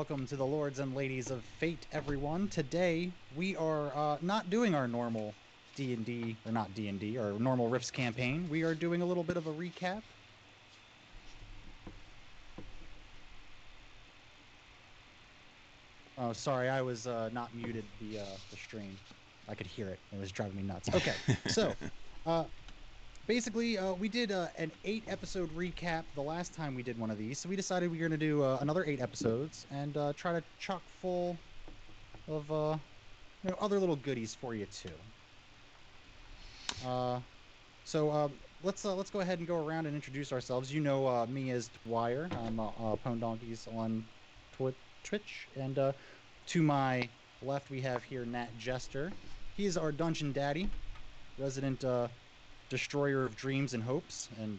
welcome to the lords and ladies of fate, everyone. Today we are not doing our normal D&D, or not D&D, or normal Rifts campaign. We are doing a little bit of a recap. Oh, sorry, I was not muted the stream. I could hear it. It was driving me nuts. Okay, so basically, we did an 8-episode recap the last time we did one of these, so we decided we were going to do another 8 episodes and try to chock full of other little goodies for you too. So let's go ahead and go around and introduce ourselves. You know me as Dwyer. I'm Pwndonkeys on Twitch, and to my left we have here Nat Jester. He is our dungeon daddy, resident destroyer of dreams and hopes and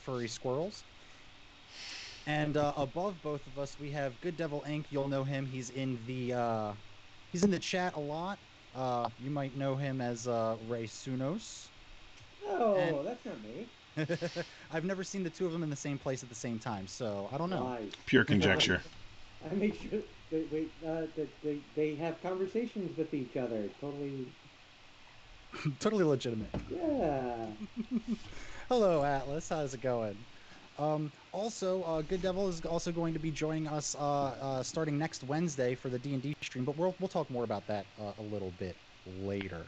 furry squirrels. And above both of us, we have GoodDevilInc. You'll know him. He's in the chat a lot. You might know him as Ray Sunos. Oh, and that's not me. I've never seen the two of them in the same place at the same time, so I don't know. Lies. Pure conjecture. I make sure that they have conversations with each other. Totally legitimate. Yeah. Hello, Atlas. How's it going? Also, Good Devil is also going to be joining us starting next Wednesday for the D&D stream, but we'll talk more about that a little bit later.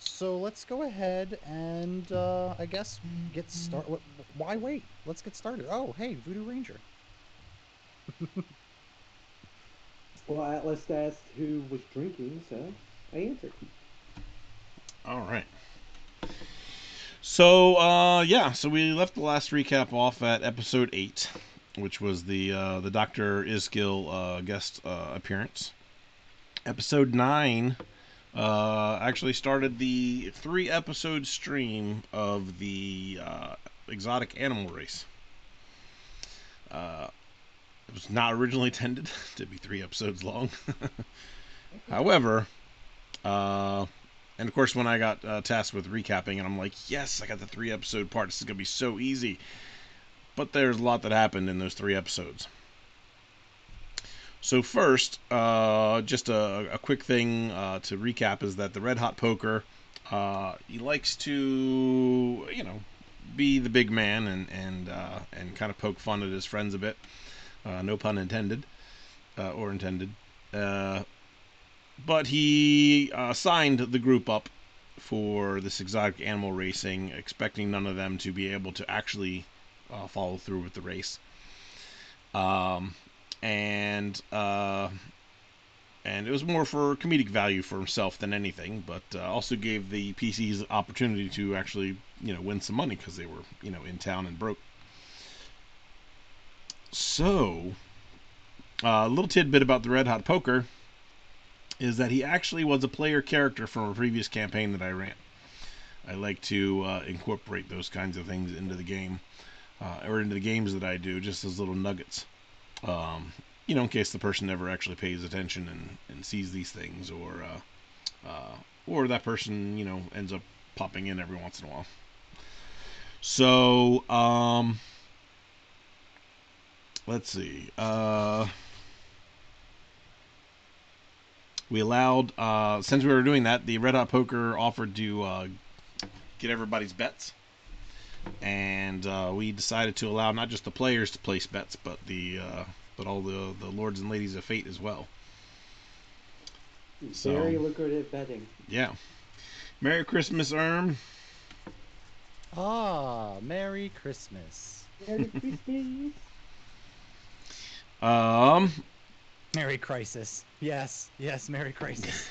So let's go ahead and I guess get started. Why wait? Let's get started. Oh, hey, Voodoo Ranger. Well, Atlas asked who was drinking, so I answered. All right. So, so we left the last recap off at episode 8, which was the Dr. Isgill guest appearance. Episode 9 actually started the 3-episode stream of the exotic animal race. It was not originally intended to be 3 episodes long. However, and of course when I got tasked with recapping, and I'm like, yes, I got the 3-episode part. This is going to be so easy. But there's a lot that happened in those 3 episodes. So first, just a quick thing to recap is that the Red Hot Poker, he likes to, be the big man and kind of poke fun at his friends a bit. No pun intended, or intended. But he signed the group up for this exotic animal racing, expecting none of them to be able to actually follow through with the race. And it was more for comedic value for himself than anything, but also gave the PCs opportunity to actually, win some money because they were, in town and broke. So, a little tidbit about the Red Hot Poker is that he actually was a player character from a previous campaign that I ran. I like to incorporate those kinds of things into the game, or into the games that I do, just as little nuggets. In case the person never actually pays attention and sees these things, or that person, ends up popping in every once in a while. So, let's see. We allowed, since we were doing that, the Red Hot Poker offered to get everybody's bets. And we decided to allow not just the players to place bets, but all the lords and ladies of fate as well. Very lucrative betting. Yeah. Merry Christmas, Erm. Ah, Merry Christmas. Merry Christmas. Merry Crisis. Yes, Merry Crisis.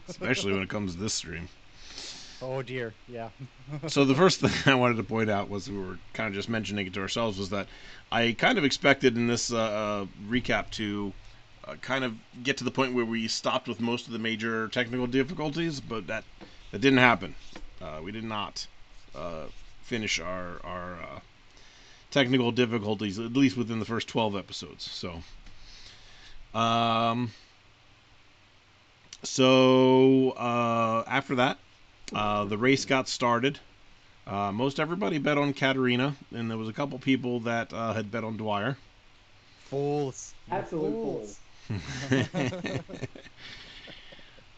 Especially when it comes to this stream. Oh dear, yeah. So the first thing I wanted to point out was, we were kind of just mentioning it to ourselves, was that I kind of expected in this recap to kind of get to the point where we stopped with most of the major technical difficulties, but that didn't happen. We did not finish our technical difficulties, at least within the first 12 episodes. So, after that, the race got started. Most everybody bet on Katarina, and there was a couple people that had bet on Dwyer. fools! You Absolute fools!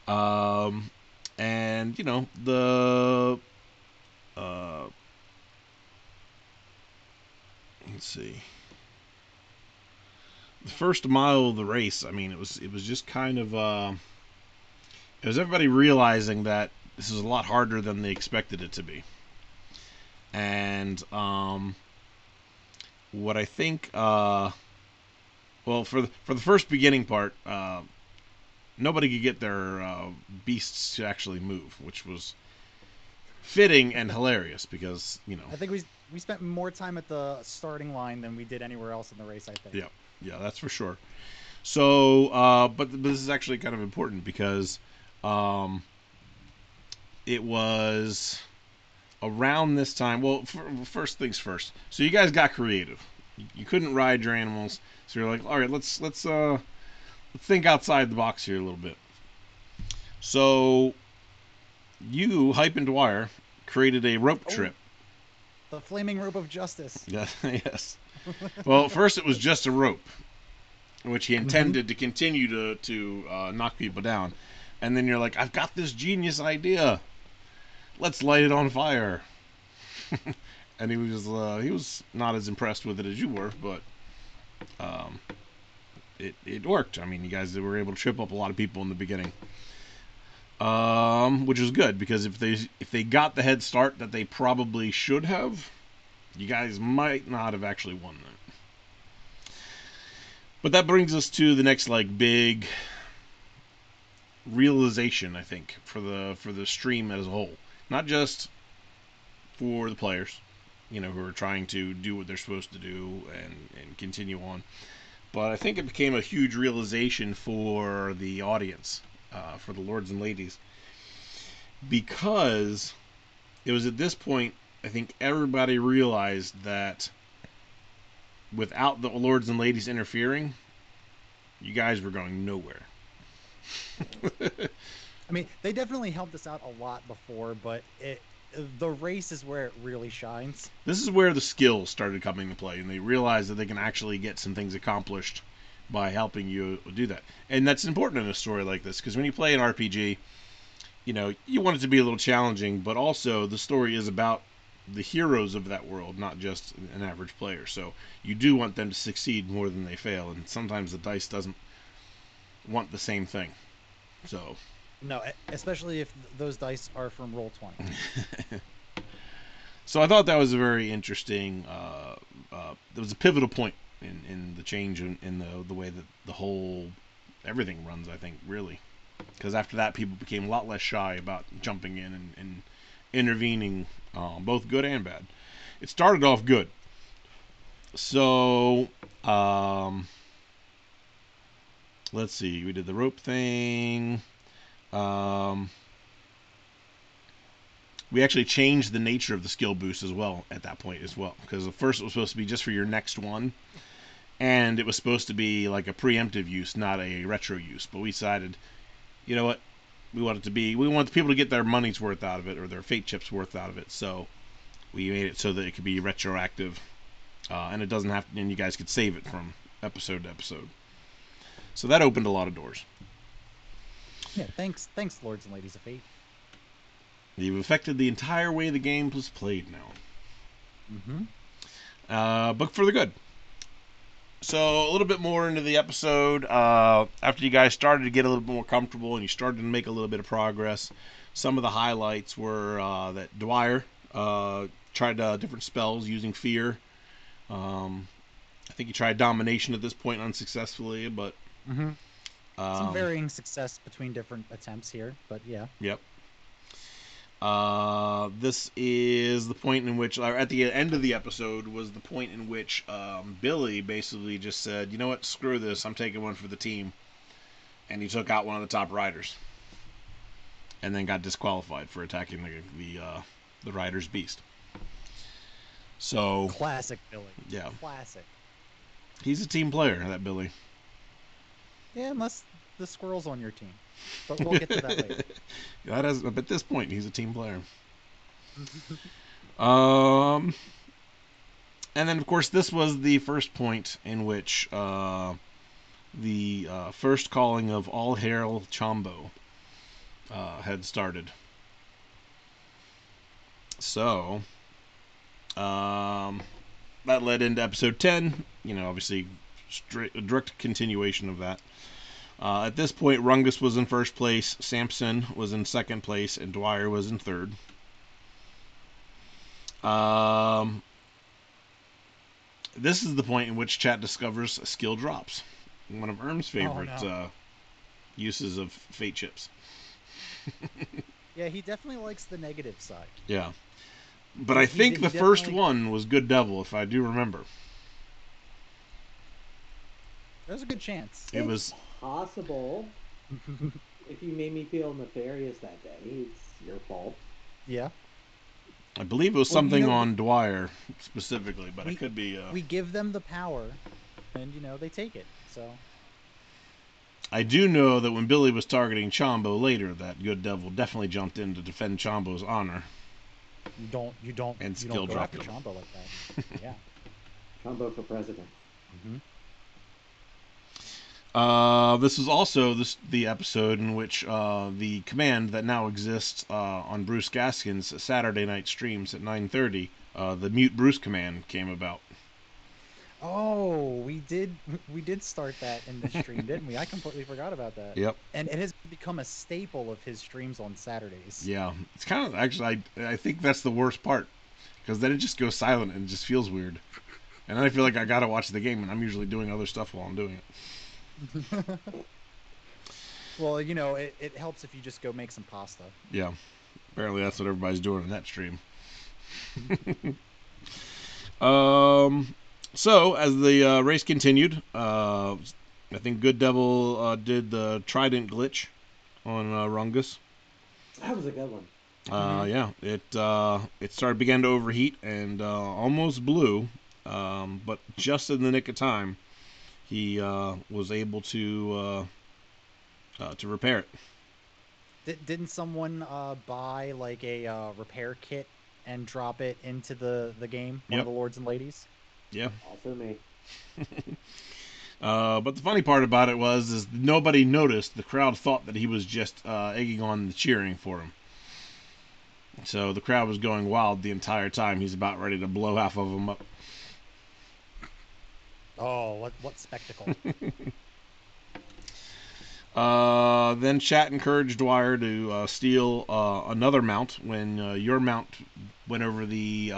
um, and you know the uh, let's see, the first mile of the race. I mean, it was just kind of it was everybody realizing that this is a lot harder than they expected it to be, and what I think well, for the first beginning part, nobody could get their beasts to actually move, which was fitting and hilarious because you know. I think we spent more time at the starting line than we did anywhere else in the race. I think. Yeah, yeah, that's for sure. So, but this is actually kind of important because um, it was around this time. Well, first things first. So you guys got creative. You couldn't ride your animals, so you're like, all right, let's think outside the box here a little bit. So you, Hype and Dwyer, created a rope Oh, trip. the flaming rope of justice. Yeah, yes. Well, first it was just a rope, which he Mm-hmm. intended to continue to knock people down. And then you're like, I've got this genius idea. Let's light it on fire. And he was not as impressed with it as you were, but um, it worked. I mean, you guys were able to trip up a lot of people in the beginning, which was good because if they got the head start that they probably should have, you guys might not have actually won that. But that brings us to the next like big realization, I think, for the stream as a whole, not just for the players, you know, who are trying to do what they're supposed to do and continue on, but I think it became a huge realization for the audience, for the lords and ladies, because it was at this point I think everybody realized that without the lords and ladies interfering, you guys were going nowhere. I mean, they definitely helped us out a lot before, but the race is where it really shines. This is where the skills started coming to play, and they realized that they can actually get some things accomplished by helping you do that. And that's important in a story like this, because when you play an RPG, you know, you want it to be a little challenging, but also the story is about the heroes of that world, not just an average player. So you do want them to succeed more than they fail, and sometimes the dice doesn't want the same thing. So No, especially if those dice are from Roll 20. So I thought that was a very interesting. It was a pivotal point in the change in the way that the whole everything runs. I think really, because after that, people became a lot less shy about jumping in and intervening, both good and bad. It started off good. So let's see. We did the rope thing. Um, we actually changed the nature of the skill boost as well at that point as well, because at first it was supposed to be just for your next one, and it was supposed to be like a preemptive use, not a retro use. But we decided, you know what, we want the people to get their money's worth out of it, or their fate chips worth out of it. So we made it so that it could be retroactive, and it doesn't have to, and you guys could save it from episode to episode. So that opened a lot of doors. Yeah, thanks, lords and ladies of fate. You've affected the entire way the game was played now, Mm-hmm. but for the good. So a little bit more into the episode. After you guys started to get a little bit more comfortable and you started to make a little bit of progress, some of the highlights were that Dwyer tried different spells using fear. Um, I think he tried domination at this point unsuccessfully, but Mm-hmm. Some um, varying success between different attempts here, but yeah. yep. This is the point in which, at the end of the episode, was the point in which Billy basically just said, "You know what? Screw this. I'm taking one for the team," and he took out one of the top riders, and then got disqualified for attacking the rider's beast. So Classic Billy. yeah, Classic. he's a team player, that Billy. Yeah, unless the squirrel's on your team. But we'll get to that later. At this point, he's a team player. Um, And then, of course, this was the first point in which the first calling of All Hail Chombo had started. So, that led into episode 10. Obviously, a direct continuation of that. At this point, Rungus was in first place, Samson was in second place, and Dwyer was in third. This is the point in which chat discovers skill drops. One of Erm's favorite uses of fate chips. Yeah, he definitely likes the negative side. Yeah. But I think the first one was Good Devil, if I do remember. There's a good chance. It was possible. If you made me feel nefarious that day, it's your fault. Yeah. I believe it was something on Dwyer specifically, but it could be. We give them the power, and they take it. So. I do know that when Billy was targeting Chombo later, that Good Devil definitely jumped in to defend Chombo's honor. You don't and skill go dropped after him. Chombo like that. Yeah. Chombo for president. This is also the episode in which the command that now exists on Bruce Gaskin's Saturday night streams at 9:30, the Mute Bruce command came about. Oh, we did start that in the stream, didn't we? I completely forgot about that. Yep. And it has become a staple of his streams on Saturdays. Yeah, it's kind of actually I think that's the worst part, because then it just goes silent and it just feels weird, and then I feel like I gotta watch the game, and I'm usually doing other stuff while I'm doing it. Well, it helps if you just go make some pasta. Yeah, apparently that's what everybody's doing in that stream. So as the race continued, I think Good Devil did the Trident glitch on Rungus. That was a good one. Yeah, it began to overheat and almost blew, but just in the nick of time, he was able to repair it. Didn't someone buy like a repair kit and drop it into the game? One of the lords and ladies. Yeah. Also me. But the funny part about it is nobody noticed. The crowd thought that he was just egging on the cheering for him. So the crowd was going wild the entire time. He's about ready to blow half of them up. Oh, what spectacle! Then chat encouraged Dwyer to steal another mount when your mount went over the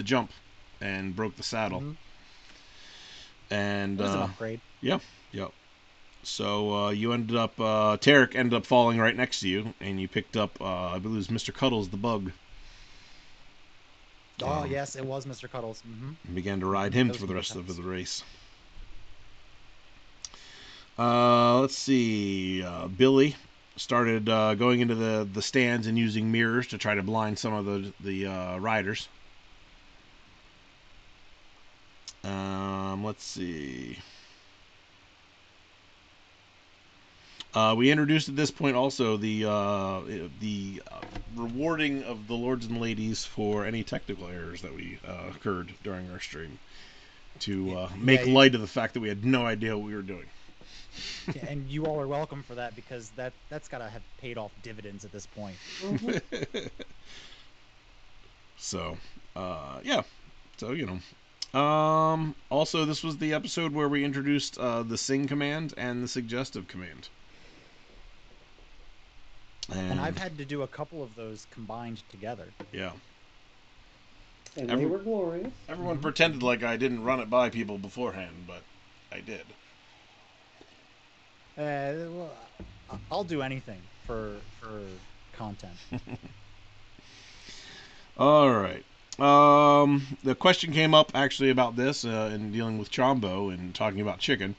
jump and broke the saddle. And it was an upgrade. Yeah. So you ended up Tarek ended up falling right next to you, and you picked up I believe it was Mr. Cuddles the bug. Oh yes, it was Mr. Cuddles. And began to ride him for the rest of the race. Let's see. Billy started going into the stands and using mirrors to try to blind some of the riders. Let's see. We introduced at this point also the rewarding of the lords and ladies for any technical errors that we occurred during our stream, to make light of the fact that we had no idea what we were doing. Yeah, and you all are welcome for that, because that's got to have paid off dividends at this point. So, yeah. So, also, this was the episode where we introduced the sing command and the suggestive command. And I've had to do a couple of those combined together. Yeah. And they were glorious. Everyone pretended like I didn't run it by people beforehand, but I did. Well, I'll do anything for content. All right. The question came up actually about this in dealing with Chombo and talking about chicken,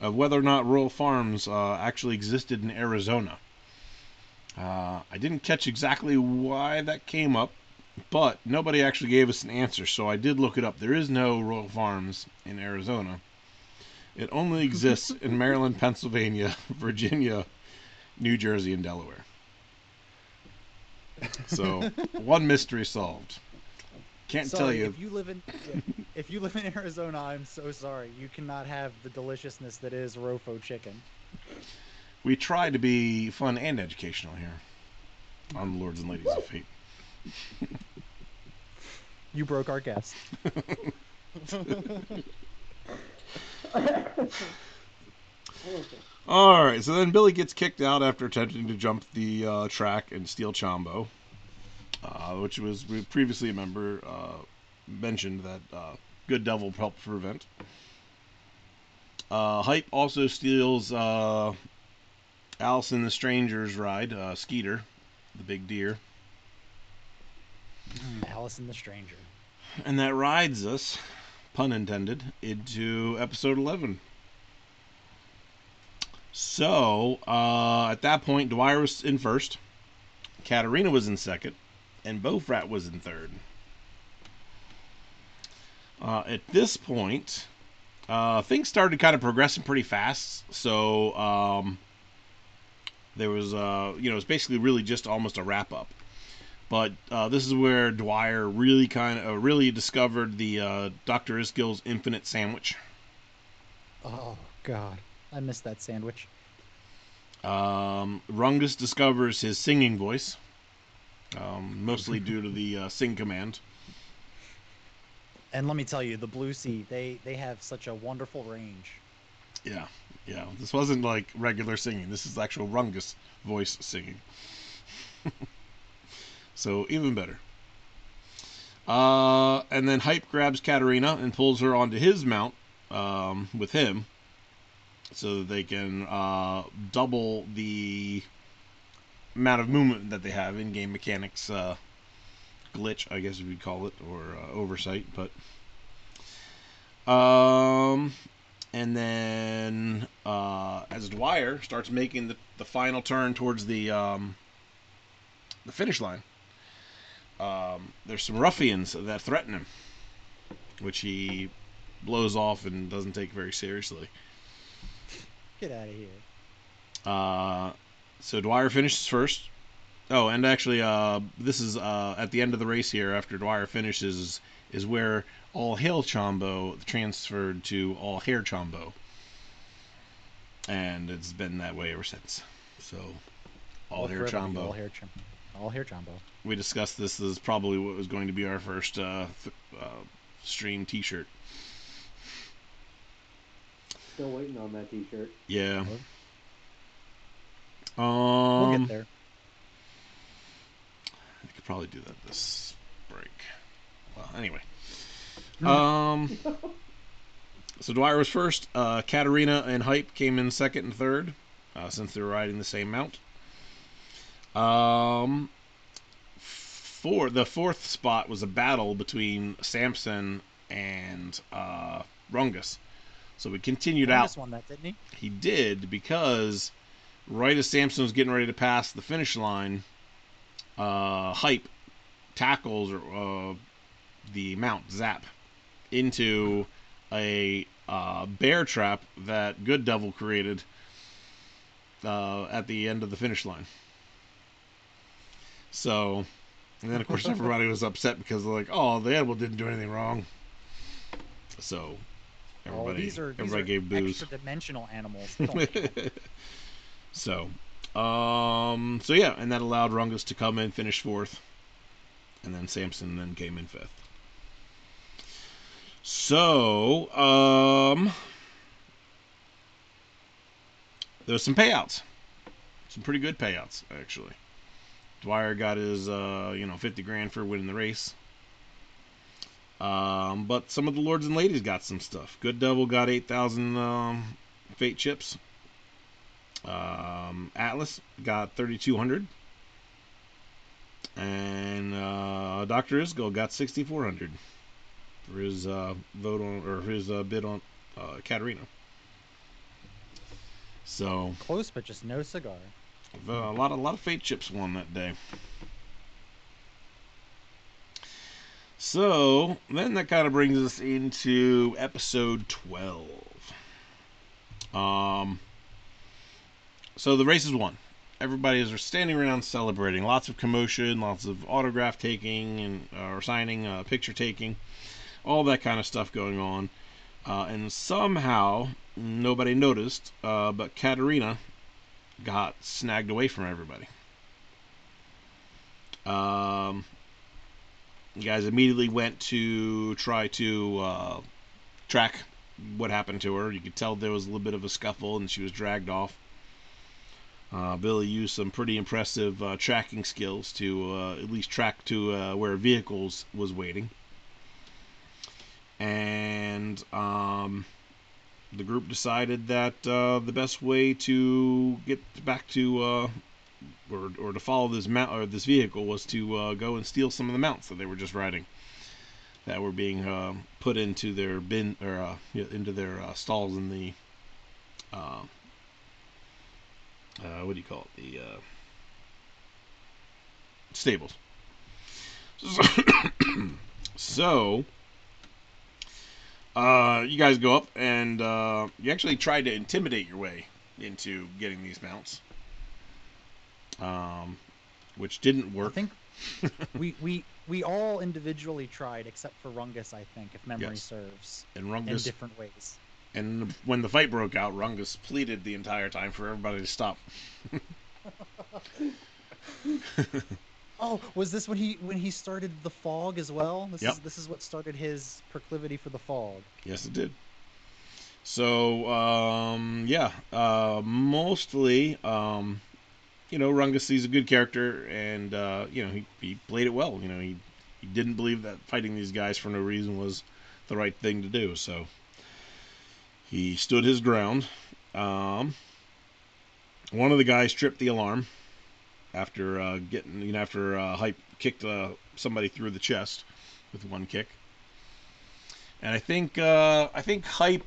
of whether or not rural farms actually existed in Arizona. I didn't catch exactly why that came up, but nobody actually gave us an answer, so I did look it up. There is no rural farms in Arizona. It only exists in Maryland, Pennsylvania, Virginia, New Jersey, and Delaware. So, one mystery solved. Can't tell Sorry, you. if you live in Arizona, I'm so sorry. You cannot have the deliciousness that is Rofo chicken. We try to be fun and educational here on the Lords and Ladies of Fate. You broke our guest. All right, so then Billy gets kicked out after attempting to jump the track and steal Chombo, which was we previously mentioned that Good Devil helped prevent. Hype also steals Allison the Stranger's ride, Skeeter, the big deer. Allison the Stranger. And that rides us, pun intended, into episode 11. So, at that point, Dwyer was in first, Katarina was in second, and Bofrat was in third. At this point, things started kind of progressing pretty fast. So, there was, it was basically really just almost a wrap up. But this is where Dwyer really really discovered the Dr. Iskill's infinite sandwich. Oh God, I missed that sandwich. Rungus discovers his singing voice, mostly due to the sing command. And let me tell you, the Blue Sea, they have such a wonderful range. Yeah. This wasn't like regular singing. This is actual Rungus voice singing. So even better. And then Hype grabs Katarina and pulls her onto his mount with him, so that they can double the amount of movement that they have. In-game mechanics glitch, I guess we'd call it, or oversight. But and then as Dwyer starts making the final turn towards the finish line, there's some ruffians that threaten him, which he blows off and doesn't take very seriously. Get out of here. So Dwyer finishes first. Oh, and actually, this is at the end of the race here, after Dwyer finishes, is where All Hail Chombo transferred to All Hair Chombo. And it's been that way ever since. So, All Hair Chombo. All Hair Chombo. We discussed this as probably what was going to be our first stream t-shirt. Still waiting on that t-shirt. Yeah. We'll get there. I could probably do that this break. Well, anyway. So Dwyer was first. Katarina and Hype came in second and third, since they were riding the same mount. For the fourth spot was a battle between Samson and Rungus. So we continued out. Rungus won that, didn't he? He did, because right as Samson was getting ready to pass the finish line, Hype tackles the mount Zap into a bear trap that Good Devil created at the end of the finish line. So, and then of course everybody was upset because they're like, "Oh, the animal didn't do anything wrong." So everybody gave boos. Extra-dimensional animals. So yeah, and that allowed Rungus to come in, finish fourth, and then Samson then came in fifth. So there's some payouts, some pretty good payouts actually. Dwyer got his 50 grand for winning the race. But some of the lords and ladies got some stuff. Good Devil got 8,000 fate chips. Atlas got 3,200, and Dr. Isgo got 6,400 for his bid on Katarina. So close, but just no cigar. A lot of fate chips won that day. So then that kind of brings us into episode 12. So the race is won. everybody is standing around celebrating. Lots of commotion, lots of autograph taking and or signing, picture taking, all that kind of stuff going on. And somehow nobody noticed, but Katarina got snagged away from everybody. You guys immediately went to try to track what happened to her. You could tell there was a little bit of a scuffle and she was dragged off. Billy used some pretty impressive tracking skills to at least track to where vehicles was waiting. And the group decided that the best way to get back to or to follow this mount or this vehicle was to go and steal some of the mounts that they were just riding, that were being put into their bin or into their stalls in the what do you call it? The stables. So you guys go up and you actually tried to intimidate your way into getting these mounts, which didn't work. I think we all individually tried, except for Rungus, I think, if memory serves, and in Rungus, different ways. and when the fight broke out, Rungus pleaded the entire time for everybody to stop. Oh, was this when he started the fog as well? This is what started his proclivity for the fog. Yes, it did. So mostly Rungus, he's a good character, and he played it well. He didn't believe that fighting these guys for no reason was the right thing to do, so he stood his ground. One of the guys tripped the alarm after Hype kicked somebody through the chest with one kick, and I think Hype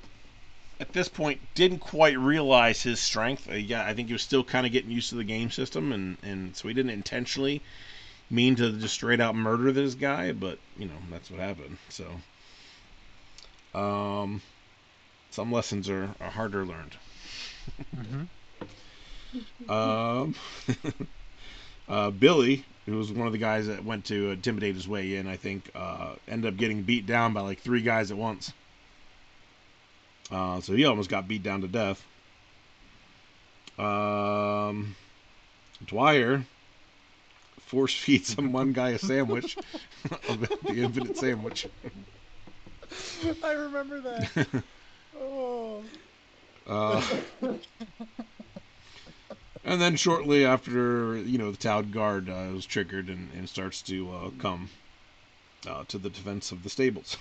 at this point didn't quite realize his strength. I think he was still kind of getting used to the game system, and so he didn't intentionally mean to just straight out murder this guy, but that's what happened. So some lessons are harder learned. Billy, who was one of the guys that went to intimidate his way in, I think ended up getting beat down by like 3 guys at once. So he almost got beat down to death. Dwyer force feeds some one guy a sandwich, the infinite sandwich. I remember that. Oh. And then shortly after, the town guard was triggered and starts to come to the defense of the stables.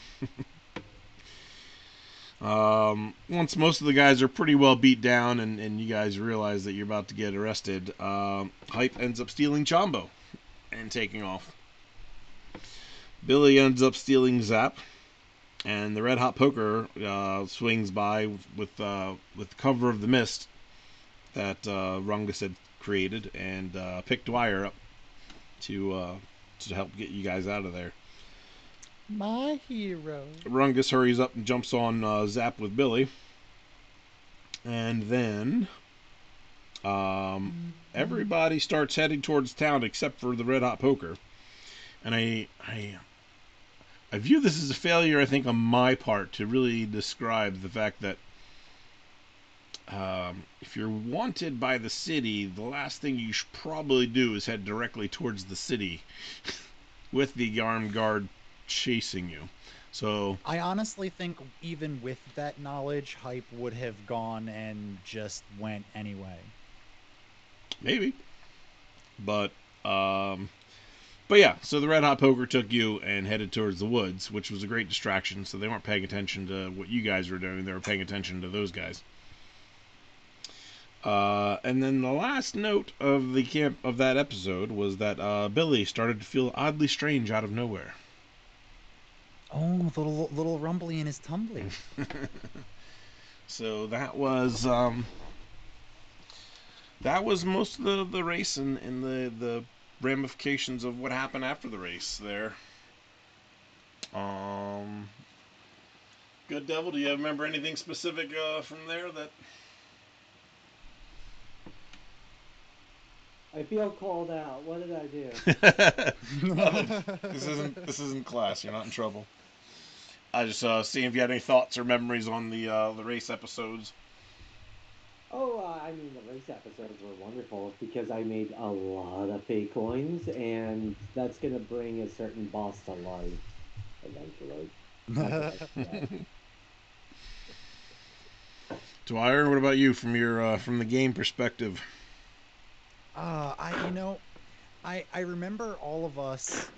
Once most of the guys are pretty well beat down and you guys realize that you're about to get arrested, Hype ends up stealing Chombo and taking off. Billy ends up stealing Zap, and the Red Hot Poker swings by with the cover of the mist that Rungus had created, and picked Dwyer up to help get you guys out of there. My hero. Rungus hurries up and jumps on Zap with Billy, and then everybody starts heading towards town except for the Red Hot Poker. And I view this as a failure, I think, on my part to really describe the fact that if you're wanted by the city, the last thing you should probably do is head directly towards the city with the armed guard chasing you. So I honestly think even with that knowledge, Hype would have gone and just went anyway. Maybe. But yeah, so the Red Hot Poker took you and headed towards the woods, which was a great distraction, so they weren't paying attention to what you guys were doing, they were paying attention to those guys. And then the last note of the camp of that episode was that Billy started to feel oddly strange out of nowhere. Oh, the little rumbly in his tumbly. So that was most of the race and the ramifications of what happened after the race there. Good Devil, do you remember anything specific from there that? I feel called out. What did I do? This isn't class. You're not in trouble. I just seeing if you had any thoughts or memories on the race episodes. Oh, I mean, the race episodes were wonderful because I made a lot of fake coins, and that's gonna bring a certain boss to life eventually. Not to mention that. Dwyer, what about you from the game perspective? I you know, I remember all of us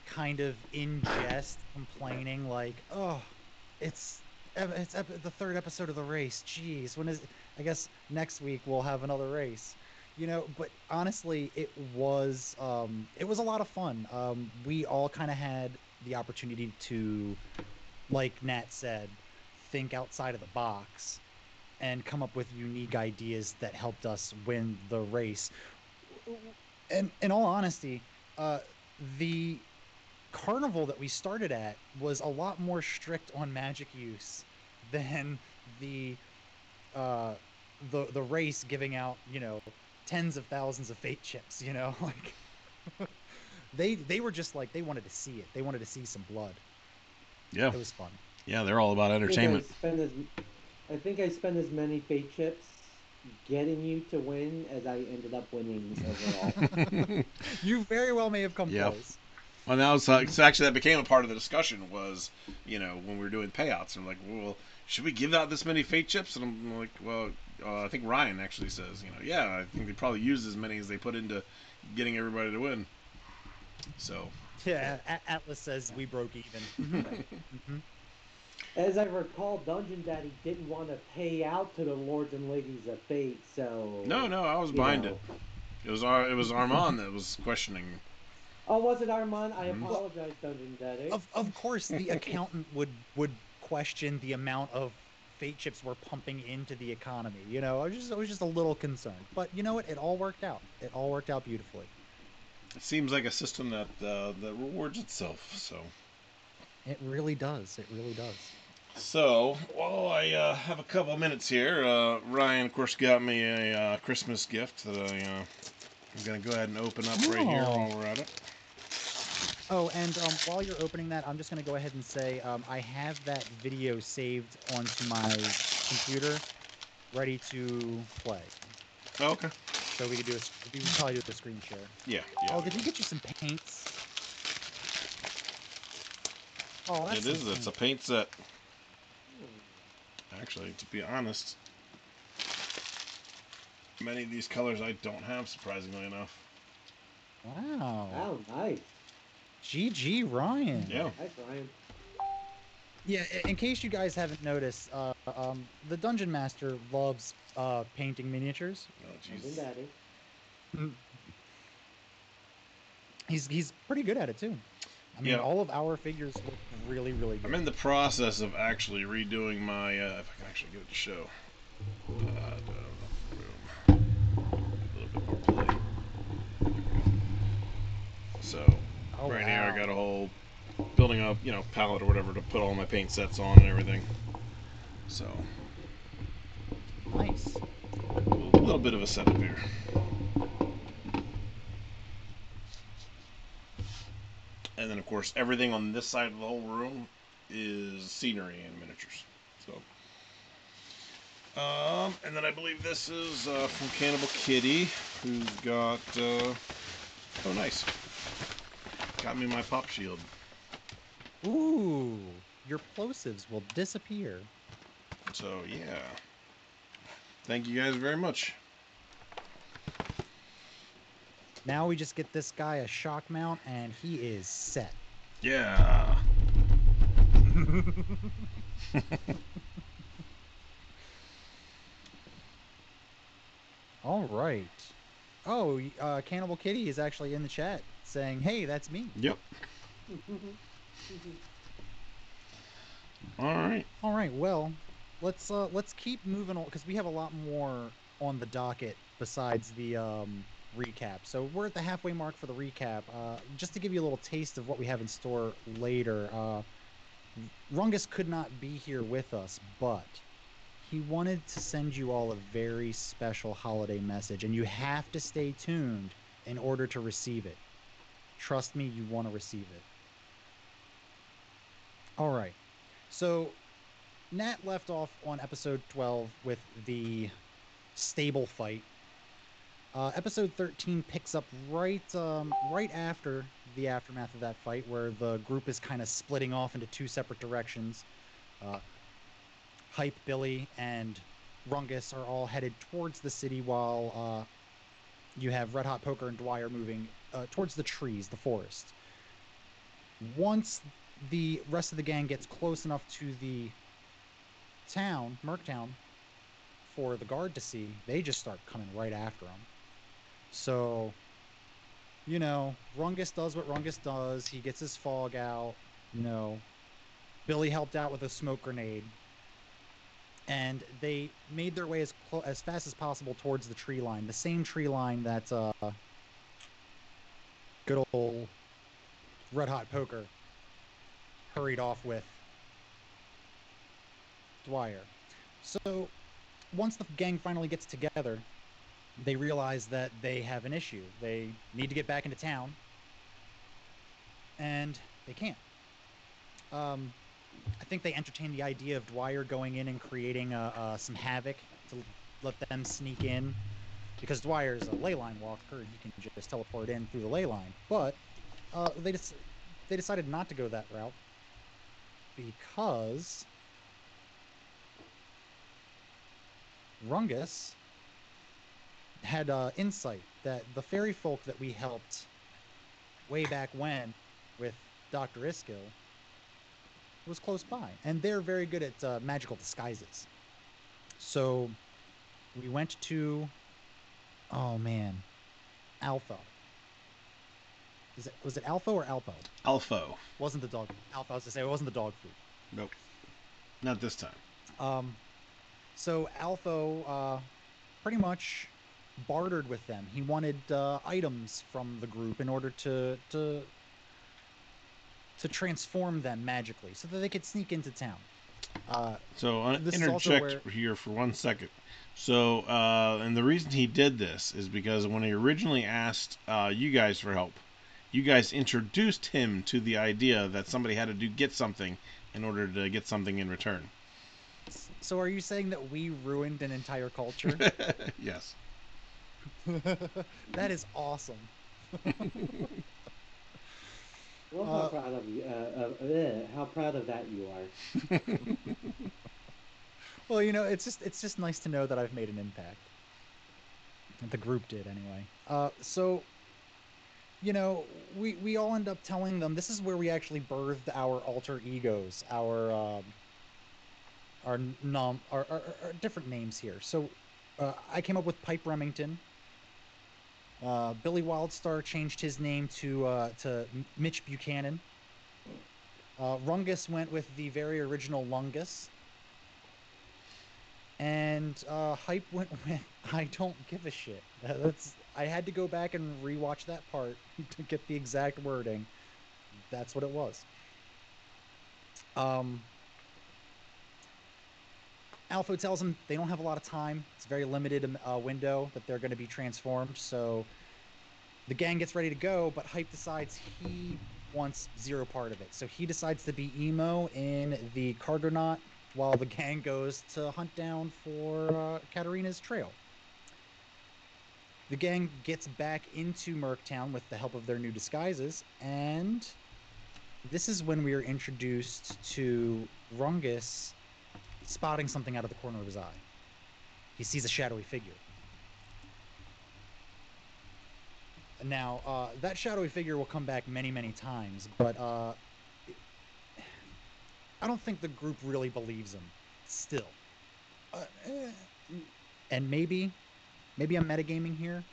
kind of in jest complaining like, "Oh, it's the third episode of the race. Jeez, when is I guess next week we'll have another race." But honestly, it was a lot of fun. We all kind of had the opportunity to, like Nat said, think outside of the box and come up with unique ideas that helped us win the race. And in all honesty, uh, the carnival that we started at was a lot more strict on magic use than the uh, the race giving out, tens of thousands of fate chips. Like they were just like they wanted to see it. They wanted to see some blood. Yeah, It was fun. yeah, they're all about I think I entertainment. spent as I think I spent as many fate chips getting you to win as I ended up winning overall. You very well may have come Yeah. close. Well, now it's actually that became a part of the discussion was, when we were doing payouts, and like, well, should we give out this many fate chips? And I'm like, well, I think Ryan actually says, yeah, I think they probably use as many as they put into getting everybody to win. So. Yeah, Atlas says we broke even. Mhm. As I recall, Dungeon Daddy didn't want to pay out to the lords and ladies of fate, No, so no, I was you behind it. know. It was Armand that was questioning. Oh, was it Armand? I Mhm. Well, apologize, Dungeon Daddy. of course the accountant would question the amount of fate chips we're pumping into the economy. I was just a little concerned, but you know what? It all worked out. It all worked out beautifully. It seems like a system that rewards itself. It really does. It really does. So, while I have a couple minutes here, Ryan, of course, got me a Christmas gift that I'm going to go ahead and open up right here Oh. while we're at it. Oh, and while you're opening that, I'm just going to go ahead and say I have that video saved onto my computer, ready to play. Oh, okay. So we could probably do a screen share. Yeah, yeah. Oh, did you get you some paints? Oh, that's It some is. It's a paint. paint set. Hmm. Actually, to be honest, many of these colors I don't have, surprisingly enough. Wow. Oh, nice. GG Ryan. Yeah. Nice, Ryan. Yeah, in case you guys haven't noticed, the Dungeon Master loves painting miniatures. Oh, Dungeon Jesus. Daddy. Mm. He's pretty good at it too. I mean, Yeah. all of our figures look really, really I'm good. in the process of actually redoing my, if I can actually get it to show. Boom. A little bit more play. So, Oh right here I wow. got a whole building a, palette or whatever to put all my paint sets on and everything. So, Nice. a little bit of a setup here. And then, of course, everything on this side of the whole room is scenery and miniatures. So, and then I believe this is from Cannibal Kitty, who's got, oh, nice. Got me my pop shield. Ooh, your plosives will disappear. So, yeah. Thank you guys very much. Now we just get this guy a shock mount and he is set. Yeah. All right. Oh, Cannibal Kitty is actually in the chat saying, "Hey, that's me." Yep. All right. All right. Well, let's keep moving on because we have a lot more on the docket besides the recap. So we're at the halfway mark for the recap. Just to give you a little taste of what we have in store later. Rungus could not be here with us, but he wanted to send you all a very special holiday message, and you have to stay tuned in order to receive it. Trust me, you want to receive it. All right. So Nat left off on episode 12 with the stable fight. Episode 13 picks up right after the aftermath of that fight, where the group is kind of splitting off into two separate directions. Hype, Billy, and Rungus are all headed towards the city, while you have Red Hot Poker and Dwyer moving towards the trees, the forest. Once the rest of the gang gets close enough to the town, Merktown, for the guard to see, they just start coming right after them. So, Rungus does what Rungus does. He gets his fog out. Billy helped out with a smoke grenade. And they made their way as fast as possible towards the tree line. The same tree line that good old Red Hot Poker hurried off with Dwyer. So, once the gang finally gets together, they realize that they have an issue. They need to get back into town, and they can't. I think they entertained the idea of Dwyer going in and creating some havoc to let them sneak in, because Dwyer's a ley line walker and he can just teleport in through the ley line. But they decided not to go that route because Rungus had insight that the fairy folk that we helped way back when with Dr. Iskill was close by, and they're very good at magical disguises. So we went to, oh man, Alpha. Was it Alpha or Alpo? Alpho. Wasn't the dog Alpha? I was to say it wasn't the dog food. Nope. Not this time. So Alpho pretty much bartered with them. He wanted items from the group in order to transform them magically so that they could sneak into town. So I'll interject here for 1 second. So, and the reason he did this is because when he originally asked you guys for help, you guys introduced him to the idea that somebody had to get something in order to get something in return. So are you saying that we ruined an entire culture? Yes. That is awesome. Well, how proud of you? How proud of that you are. Well, it's just nice to know that I've made an impact. That the group did anyway. So, we all end up telling them this is where we actually birthed our alter egos, our different names here. So, I came up with Pipe Remington. Billy Wildstar changed his name to Mitch Buchanan. Rungus went with the very original Lungus. And Hype went with I don't give a shit. I had to go back and rewatch that part to get the exact wording. That's what it was. Alpha tells them they don't have a lot of time. It's a very limited window that they're going to be transformed. So the gang gets ready to go, but Hype decides he wants zero part of it. So he decides to be emo in the Cargonaut while the gang goes to hunt down for Katarina's trail. The gang gets back into Merktown with the help of their new disguises, and this is when we are introduced to Rungus spotting something out of the corner of his eye. He sees a shadowy figure. Now, that shadowy figure will come back many, many times, but I don't think the group really believes him still. And maybe I'm metagaming here,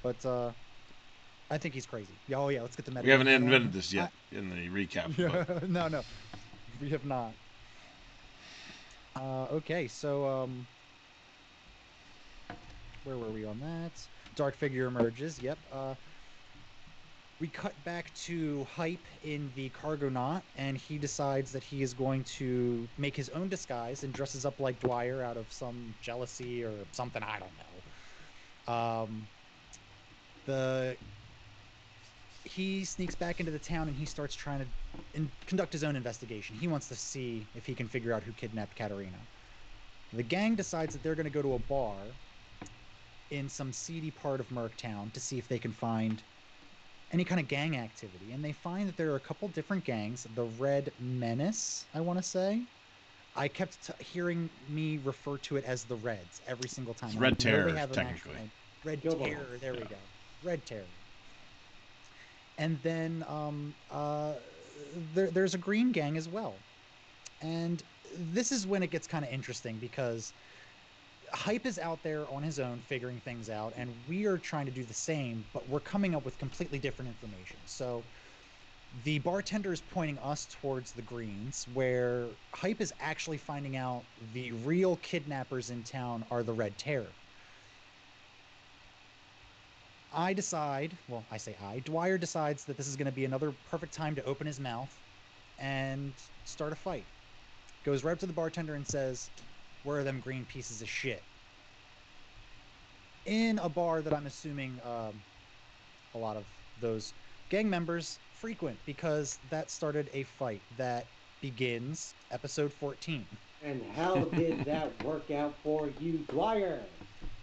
but I think he's crazy. Oh yeah, let's get the metagaming. We haven't invented this yet in the recap. Yeah, no, we have not. Okay, so where were we on that? Dark figure emerges. Yep. We cut back to Hype in the Cargonaut, and he decides that he is going to make his own disguise and dresses up like Dwyer out of some jealousy or something, I don't know. The he sneaks back into the town and he starts trying to conduct his own investigation. He wants to see if he can figure out who kidnapped Katerina. The gang decides that they're going to go to a bar in some seedy part of Merktown to see if they can find any kind of gang activity. And they find that there are a couple different gangs. The Red Menace, I want to say. I kept hearing me refer to it as the Reds every single time. It's Red Terror, they have an technically. actual name. Red Go Terror, Balls. there we go. Red Terror. And then there's a green gang as well. And this is when it gets kind of interesting because Hype is out there on his own figuring things out, and we are trying to do the same, but we're coming up with completely different information. So the bartender is pointing us towards the greens, where Hype is actually finding out the real kidnappers in town are the Red Terror. I say Dwyer decides that this is going to be another perfect time to open his mouth and start a fight. Goes right up to the bartender and says, "Where are them green pieces of shit?" In a bar that I'm assuming a lot of those gang members frequent, because that started a fight that begins episode 14. And how did that work out for you, Dwyer?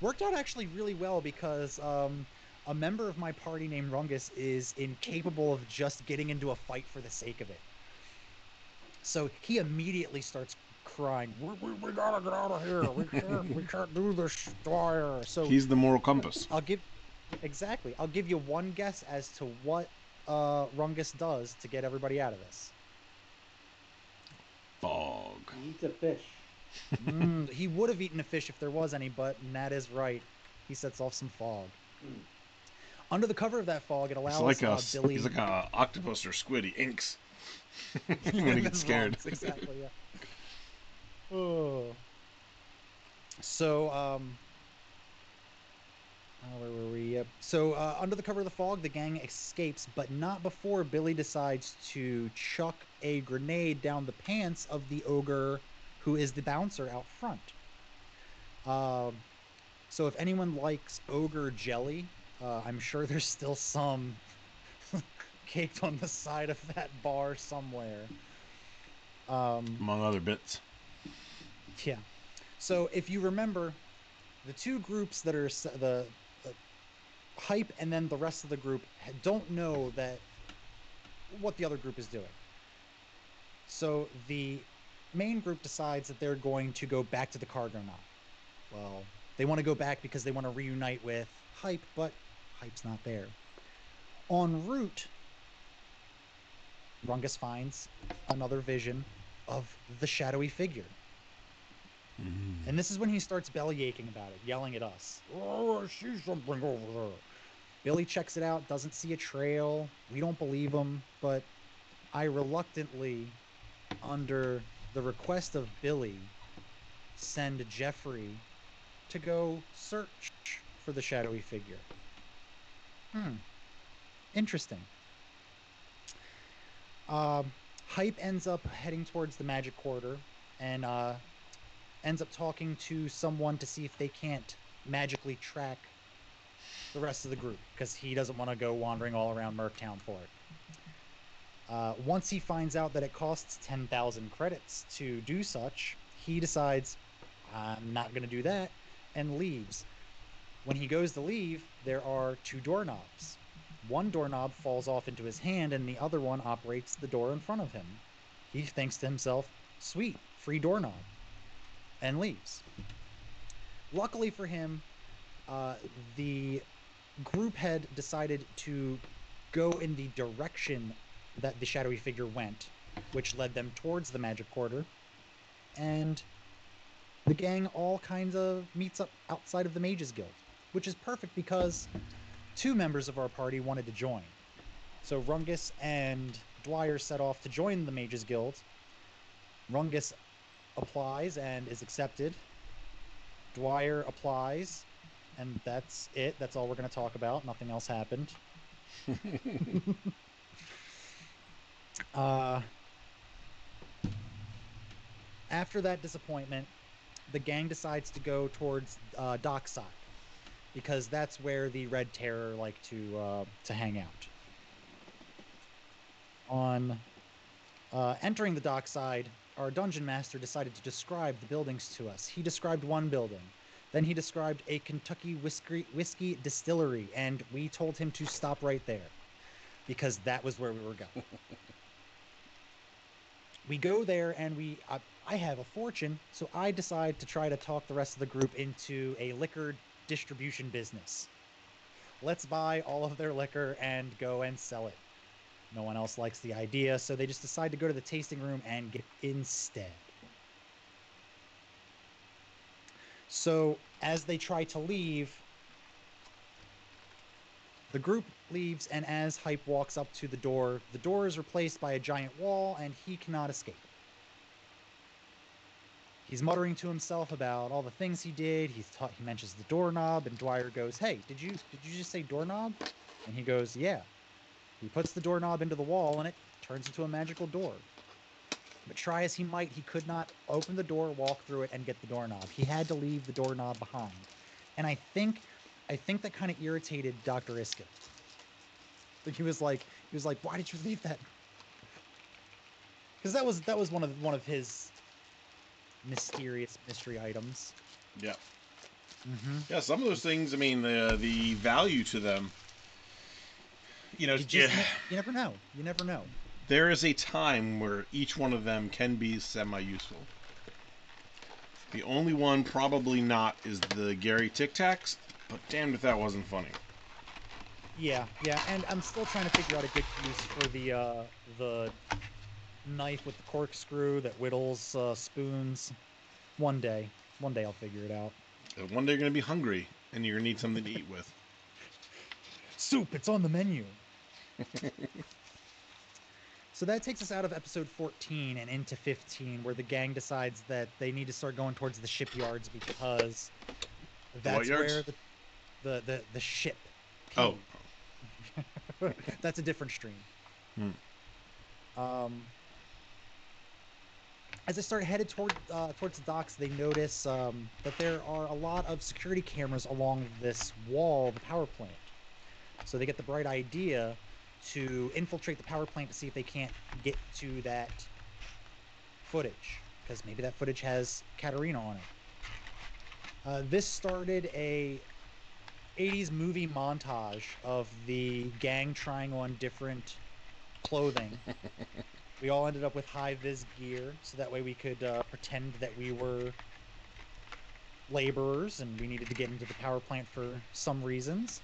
Worked out actually really well because a member of my party named Rungus is incapable of just getting into a fight for the sake of it. So he immediately starts crying, we gotta get out of here. We can't do this, Dwyer. So He's the moral compass. I'll give you one guess as to what Rungus does to get everybody out of this. Fog. He eats a fish. He would have eaten a fish if there was any, but Matt is right. He sets off some fog. Under the cover of that fog, it allows Billy... He's like a octopus or squid. He inks when he gets scared. Exactly, yeah. Oh. So, where were we? Yep. So, under the cover of the fog, the gang escapes, but not before Billy decides to chuck a grenade down the pants of the ogre who is the bouncer out front. So if anyone likes ogre jelly, I'm sure there's still some caked on the side of that bar somewhere. Among other bits. Yeah. So if you remember, the two groups that are the Hype and then the rest of the group don't know that what the other group is doing. So the main group decides that they're going to go back to the cargo knot. Well, they want to go back because they want to reunite with Hype, but Hype's not there. En route, Rungus finds another vision of the shadowy figure. And this is when he starts belly aching about it, yelling at us. "Oh, I see something over there." Billy checks it out, doesn't see a trail. We don't believe him, but I reluctantly, under the request of Billy, send Jeffrey to go search for the shadowy figure. Interesting. Hype ends up heading towards the magic quarter and ends up talking to someone to see if they can't magically track the rest of the group, because he doesn't want to go wandering all around Merktown for it. Once he finds out that it costs 10,000 credits to do such, he decides, I'm not going to do that, and leaves. When he goes to leave, there are two doorknobs. One doorknob falls off into his hand, and the other one operates the door in front of him. He thinks to himself, sweet, free doorknob, and leaves. Luckily for him, the group had decided to go in the direction that the shadowy figure went, which led them towards the magic quarter, and the gang all kinds of meets up outside of the Mages Guild, which is perfect because two members of our party wanted to join. So Rungus and Dwyer set off to join the Mages Guild. Rungus applies and is accepted. Dwyer applies, and that's it. That's all we're going to talk about. Nothing else happened. After that disappointment, the gang decides to go towards Dockside, because that's where the Red Terror like to hang out. On entering the dockside, our dungeon master decided to describe the buildings to us. He described one building. Then he described a Kentucky whiskey distillery, and we told him to stop right there because that was where we were going. We go there, and I have a fortune, so I decide to try to talk the rest of the group into a liquor distribution business. Let's buy all of their liquor and go and sell it. No one else likes the idea, so they just decide to go to the tasting room and get it instead. So as they try to leave, the group leaves, and as Hype walks up to the door is replaced by a giant wall, and he cannot escape. He's muttering to himself about all the things he did. He mentions the doorknob, and Dwyer goes, "Hey, did you just say doorknob?" And he goes, "Yeah." He puts the doorknob into the wall, and it turns into a magical door. But try as he might, he could not open the door, walk through it, and get the doorknob. He had to leave the doorknob behind. And I think that kind of irritated Dr. Iskin. He was like, "Why did you leave that?" Because that was one of his mysterious mystery items. Yeah. Mm-hmm. Yeah, some of those things, I mean, the value to them, you never know. You never know. There is a time where each one of them can be semi-useful. The only one probably not is the Gary Tic Tacs, but damned if that wasn't funny. Yeah, and I'm still trying to figure out a good use for the knife with the corkscrew that whittles spoons. One day I'll figure it out. One day you're going to be hungry, and you're going to need something to eat with. Soup, it's on the menu. So that takes us out of episode 14 and into 15, where the gang decides that they need to start going towards the shipyards because that's where the ship came. Oh. That's a different stream. As they start headed towards the docks, they notice that there are a lot of security cameras along this wall of the power plant. So they get the bright idea to infiltrate the power plant to see if they can't get to that footage, because maybe that footage has Katarina on it. This started a 80s movie montage of the gang trying on different clothing. We all ended up with high-vis gear, so that way we could pretend that we were laborers and we needed to get into the power plant for some reasons.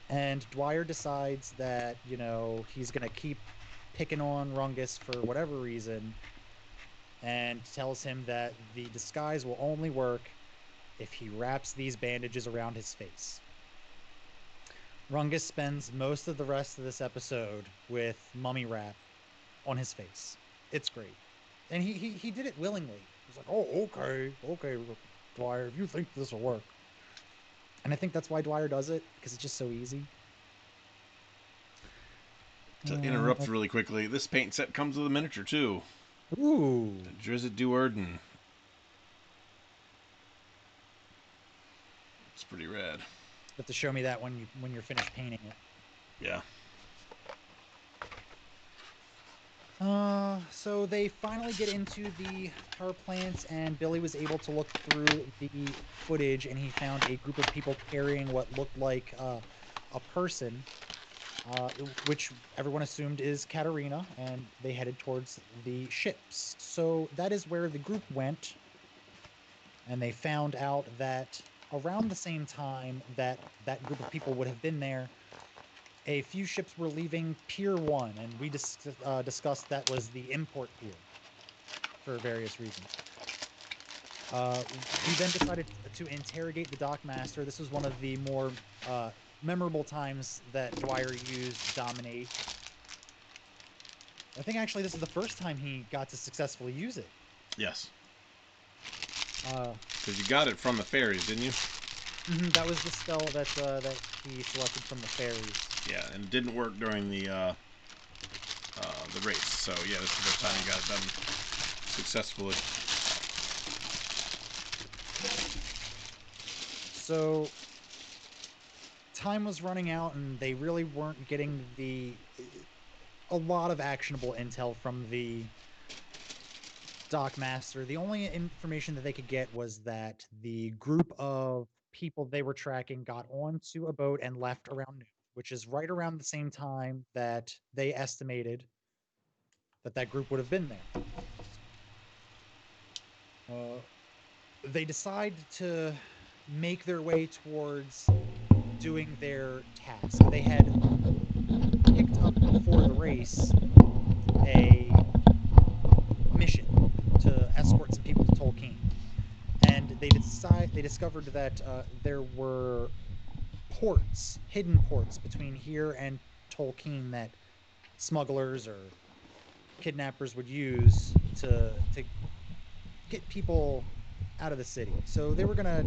And Dwyer decides that, he's going to keep picking on Rungus for whatever reason, and tells him that the disguise will only work if he wraps these bandages around his face. Rungus spends most of the rest of this episode with mummy wrap on his face. It's great. And he did it willingly. He's like, "Oh, okay, Dwyer, if you think this will work." And I think that's why Dwyer does it, because it's just so easy. To interrupt really quickly, this paint set comes with a miniature, too. Ooh. Drizzt Do'Urden. It's pretty rad. You have to show me that when you're finished painting it. Yeah. So they finally get into the power plants, and Billy was able to look through the footage, and he found a group of people carrying what looked like a person, which everyone assumed is Katarina, and they headed towards the ships. So that is where the group went, and they found out that around the same time that that group of people would have been there, a few ships were leaving Pier 1, and we discussed that was the import pier for various reasons. We then decided to interrogate the dockmaster. This was one of the more memorable times that Dwyer used Dominate. I think actually this is the first time he got to successfully use it. Yes. Because you got it from the fairies, didn't you? Mm-hmm, that was the spell that he selected from the fairies. Yeah, and it didn't work during the race. So yeah, this is the first time you got it done successfully. So time was running out, and they really weren't getting a lot of actionable intel from the Dockmaster. The only information that they could get was that the group of people they were tracking got onto a boat and left around noon, which is right around the same time that they estimated that group would have been there. They decide to make their way towards doing their task. They had picked up before the race a mission to escort some people to Tolkien, and they discovered that there were ports, hidden ports between here and Tolkien that smugglers or kidnappers would use to get people out of the city. So they were gonna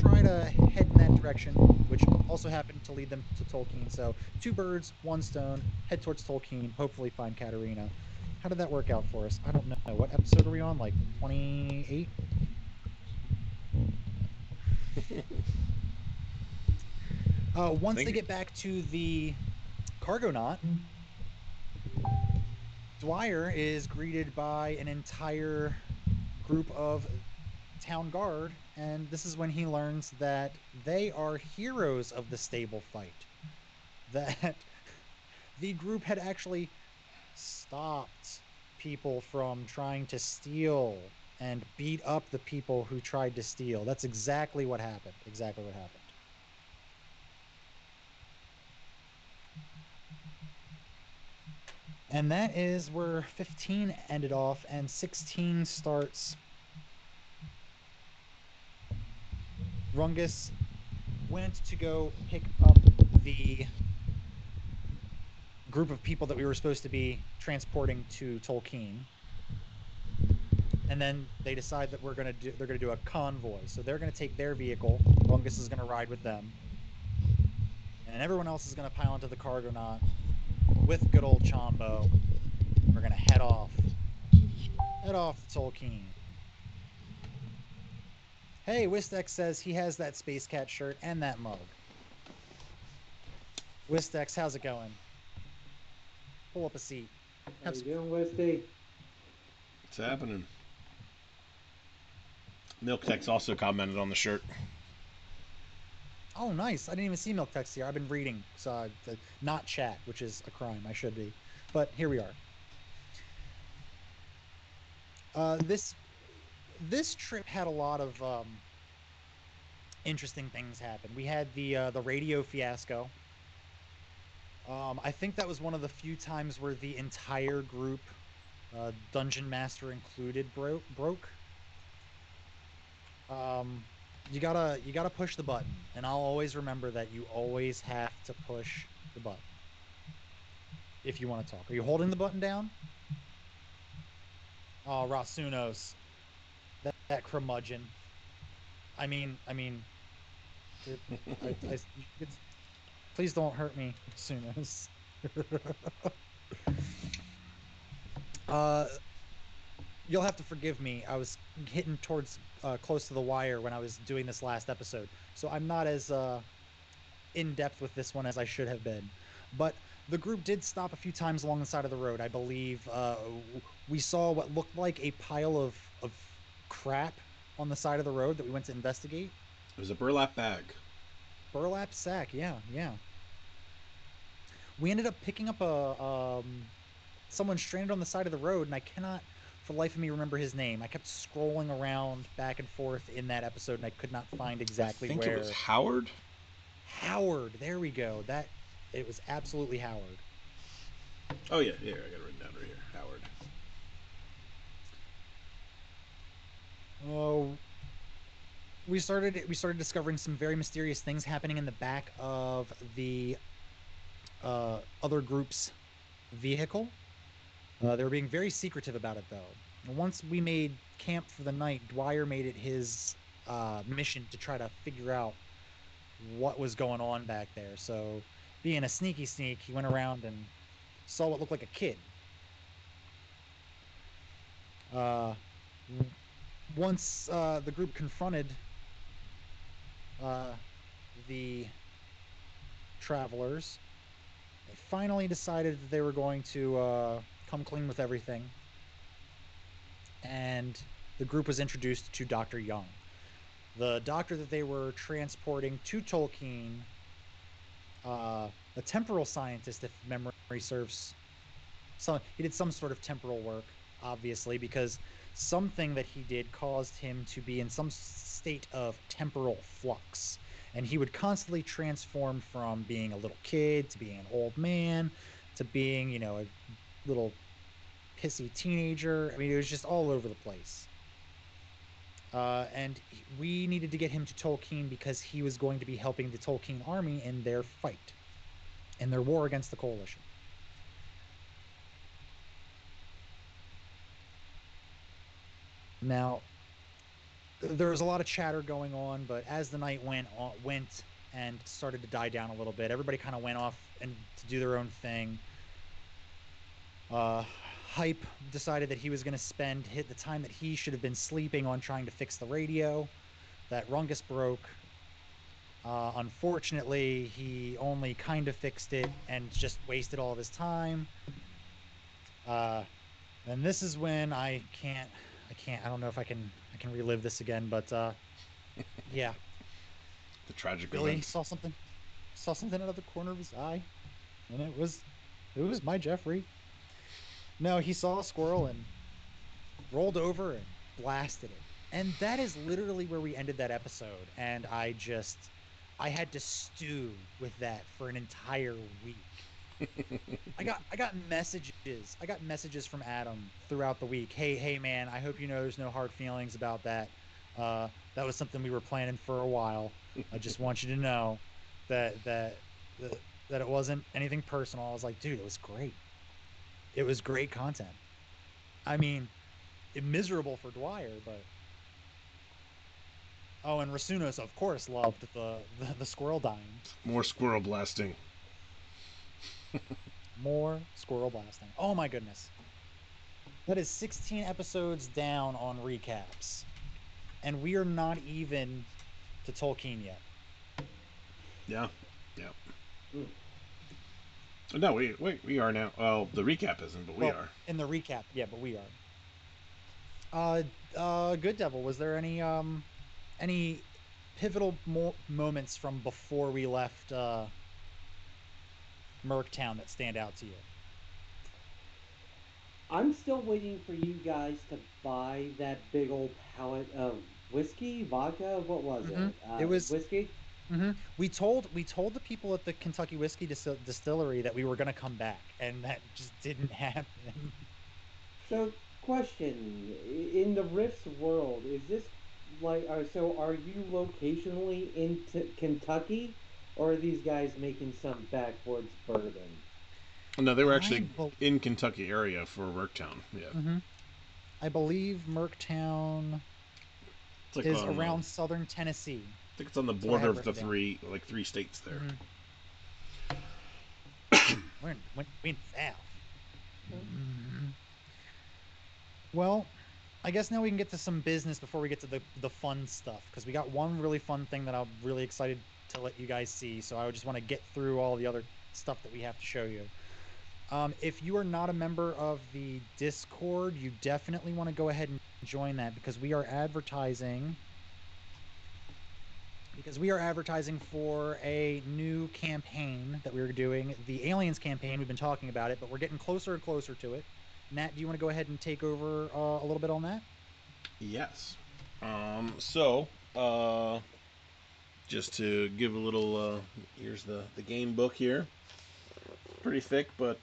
try to head in that direction, which also happened to lead them to Tolkien. So two birds, one stone, head towards Tolkien, hopefully find Katarina. How did that work out for us? I don't know. What episode are we on? Like 28? Once they get back to the Cargonaut, Dwyer is greeted by an entire group of town guard, and this is when he learns that they are heroes of the stable fight. That the group had actually stopped people from trying to steal and beat up the people who tried to steal. That's exactly what happened. Exactly what happened. And that is where 15 ended off, and 16 starts. Rungus went to go pick up the group of people that we were supposed to be transporting to Tolkien. And then they decide that they're gonna do a convoy. So they're gonna take their vehicle. Rungus is gonna ride with them, and everyone else is gonna pile into the Cargonaut with good old Chombo. We're gonna head off to Tolkien. Hey, Wistex says he has that Space Cat shirt and that mug. Wistex, how's it going? Pull up a seat. How you doing, Wisty? What's happening? Milk Tex also commented on the shirt. Oh, nice. I didn't even see Milk Text here. I've been reading, so not chat, which is a crime. I should be. But here we are. This trip had a lot of interesting things happen. We had the radio fiasco. I think that was one of the few times where the entire group, Dungeon Master included, broke. You gotta push the button, and I'll always remember that you always have to push the button if you want to talk. Are you holding the button down? Oh, Rasunos, that curmudgeon. I mean, please don't hurt me, Sunos. uh, you'll have to forgive me. I was hitting towards close to the wire when I was doing this last episode, so I'm not as in depth with this one as I should have been. But the group did stop a few times along the side of the road. I believe we saw what looked like a pile of crap on the side of the road that we went to investigate. It was a burlap bag. Burlap sack, yeah. We ended up picking up someone stranded on the side of the road, and I cannot for the life of me remember his name. I kept scrolling around back and forth in that episode, and I could not find exactly I think where. It was Howard. Howard, there we go. It was absolutely Howard. Oh yeah, I got it written down right here. Howard. Oh, we started discovering some very mysterious things happening in the back of the other group's vehicle. They were being very secretive about it, though. Once we made camp for the night, Dwyer made it his mission to try to figure out what was going on back there. So, being a sneaky sneak, he went around and saw what looked like a kid. Once the group confronted the travelers. They finally decided that they were going to come clean with everything, and the group was introduced to Dr. Young. The doctor that they were transporting to Tolkien, a temporal scientist, if memory serves. He did some sort of temporal work, obviously, because something that he did caused him to be in some state of temporal flux. And he would constantly transform from being a little kid to being an old man to being, a little pissy teenager. I mean, it was just all over the place. And we needed to get him to Tolkien because he was going to be helping the Tolkien army in their fight, in their war against the Coalition. Now, there was a lot of chatter going on, but as the night went and started to die down a little bit, everybody kind of went off and to do their own thing. Hype decided that he was going to hit the time that he should have been sleeping on trying to fix the radio that Rungus broke. Unfortunately, he only kind of fixed it and just wasted all of his time. And this is when I don't know if I can relive this again, but yeah. The tragic Billy event. saw something out of the corner of his eye, and it was my Jeffrey. No, he saw a squirrel and rolled over and blasted it. And that is literally where we ended that episode. And I had to stew with that for an entire week. I got messages. I got messages from Adam throughout the week. Hey man, I hope you know there's no hard feelings about that. That was something we were planning for a while. I just want you to know that it wasn't anything personal. I was like, dude, it was great. It was great content. I mean, miserable for Dwyer, but and Rasunos, of course, loved the squirrel dying. More squirrel blasting. More squirrel blasting. Oh my goodness. That is 16 episodes down on recaps. And we are not even to Tolkien yet. Yeah. No, we are now. Well, the recap isn't, but we are. In the recap, yeah, but we are. Good Devil, was there any pivotal moments from before we left Merktown that stand out to you? I'm still waiting for you guys to buy that big old pallet of whiskey, vodka. What was it? It was Whiskey. We told the people at the Kentucky Whiskey Distillery that we were going to come back, and that just didn't happen. So, question: in the Rift's world, is this like? So, are you locationally into Kentucky, or are these guys making some backwoods bourbon? No, they were actually in Kentucky area for Worktown. Yeah. I believe Merktown is around southern Tennessee. I think it's on the border of the three states there. We're in South. Well, I guess now we can get to some business before we get to the fun stuff, because we got one really fun thing that I'm really excited to let you guys see. So I just want to get through all the other stuff that we have to show you. If you are not a member of the Discord, you definitely want to go ahead and join that, because we are advertising for a new campaign that we're doing, the Aliens campaign. We've been talking about it, but we're getting closer and closer to it. Nat, do you want to go ahead and take over a little bit on that? Yes. Just to give a little, here's the game book here. Pretty thick, but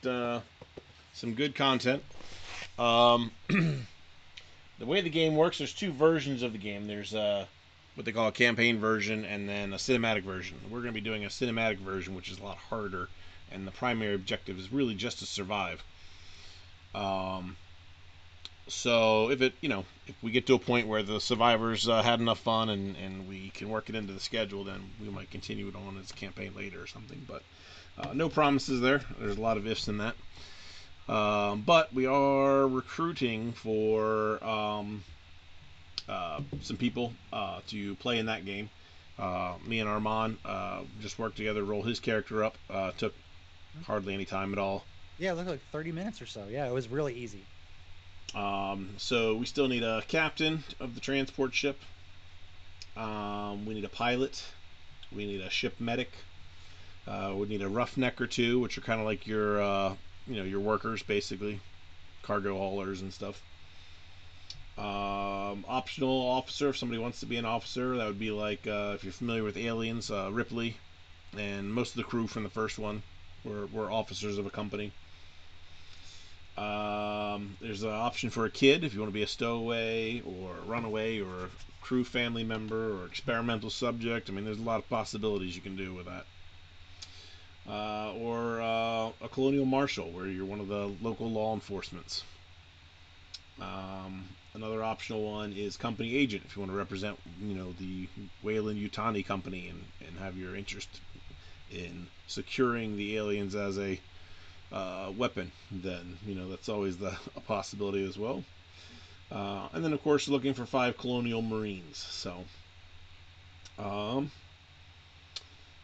some good content. The way the game works, there's two versions of the game. There's what they call a campaign version and then a cinematic version. We're going to be doing a cinematic version, which is a lot harder, and the primary objective is really just to survive. So if we get to a point where the survivors had enough fun and we can work it into the schedule, then we might continue it on as a campaign later or something. But no promises there. There's a lot of ifs in that. But we are recruiting for some people to play in that game. Me and Armand just worked together, roll his character up. Took hardly any time at all. Yeah, it looked like 30 minutes or so. Yeah, it was really easy. So we still need a captain of the transport ship. We need a pilot. We need a ship medic. We need a roughneck or two, which are kind of like your, your workers basically, cargo haulers and stuff. Optional officer, if somebody wants to be an officer, that would be like if you're familiar with Aliens, Ripley, and most of the crew from the first one were officers of a company. There's an option for a kid if you want to be a stowaway or a runaway or a crew family member or experimental subject. I mean, there's a lot of possibilities you can do with that. Or a colonial marshal, where you're one of the local law enforcements. Another optional one is company agent, if you want to represent, the Wayland Yutani company and have your interest in securing the aliens as a weapon. Then that's always a possibility as well. And then of course looking for 5 colonial marines. So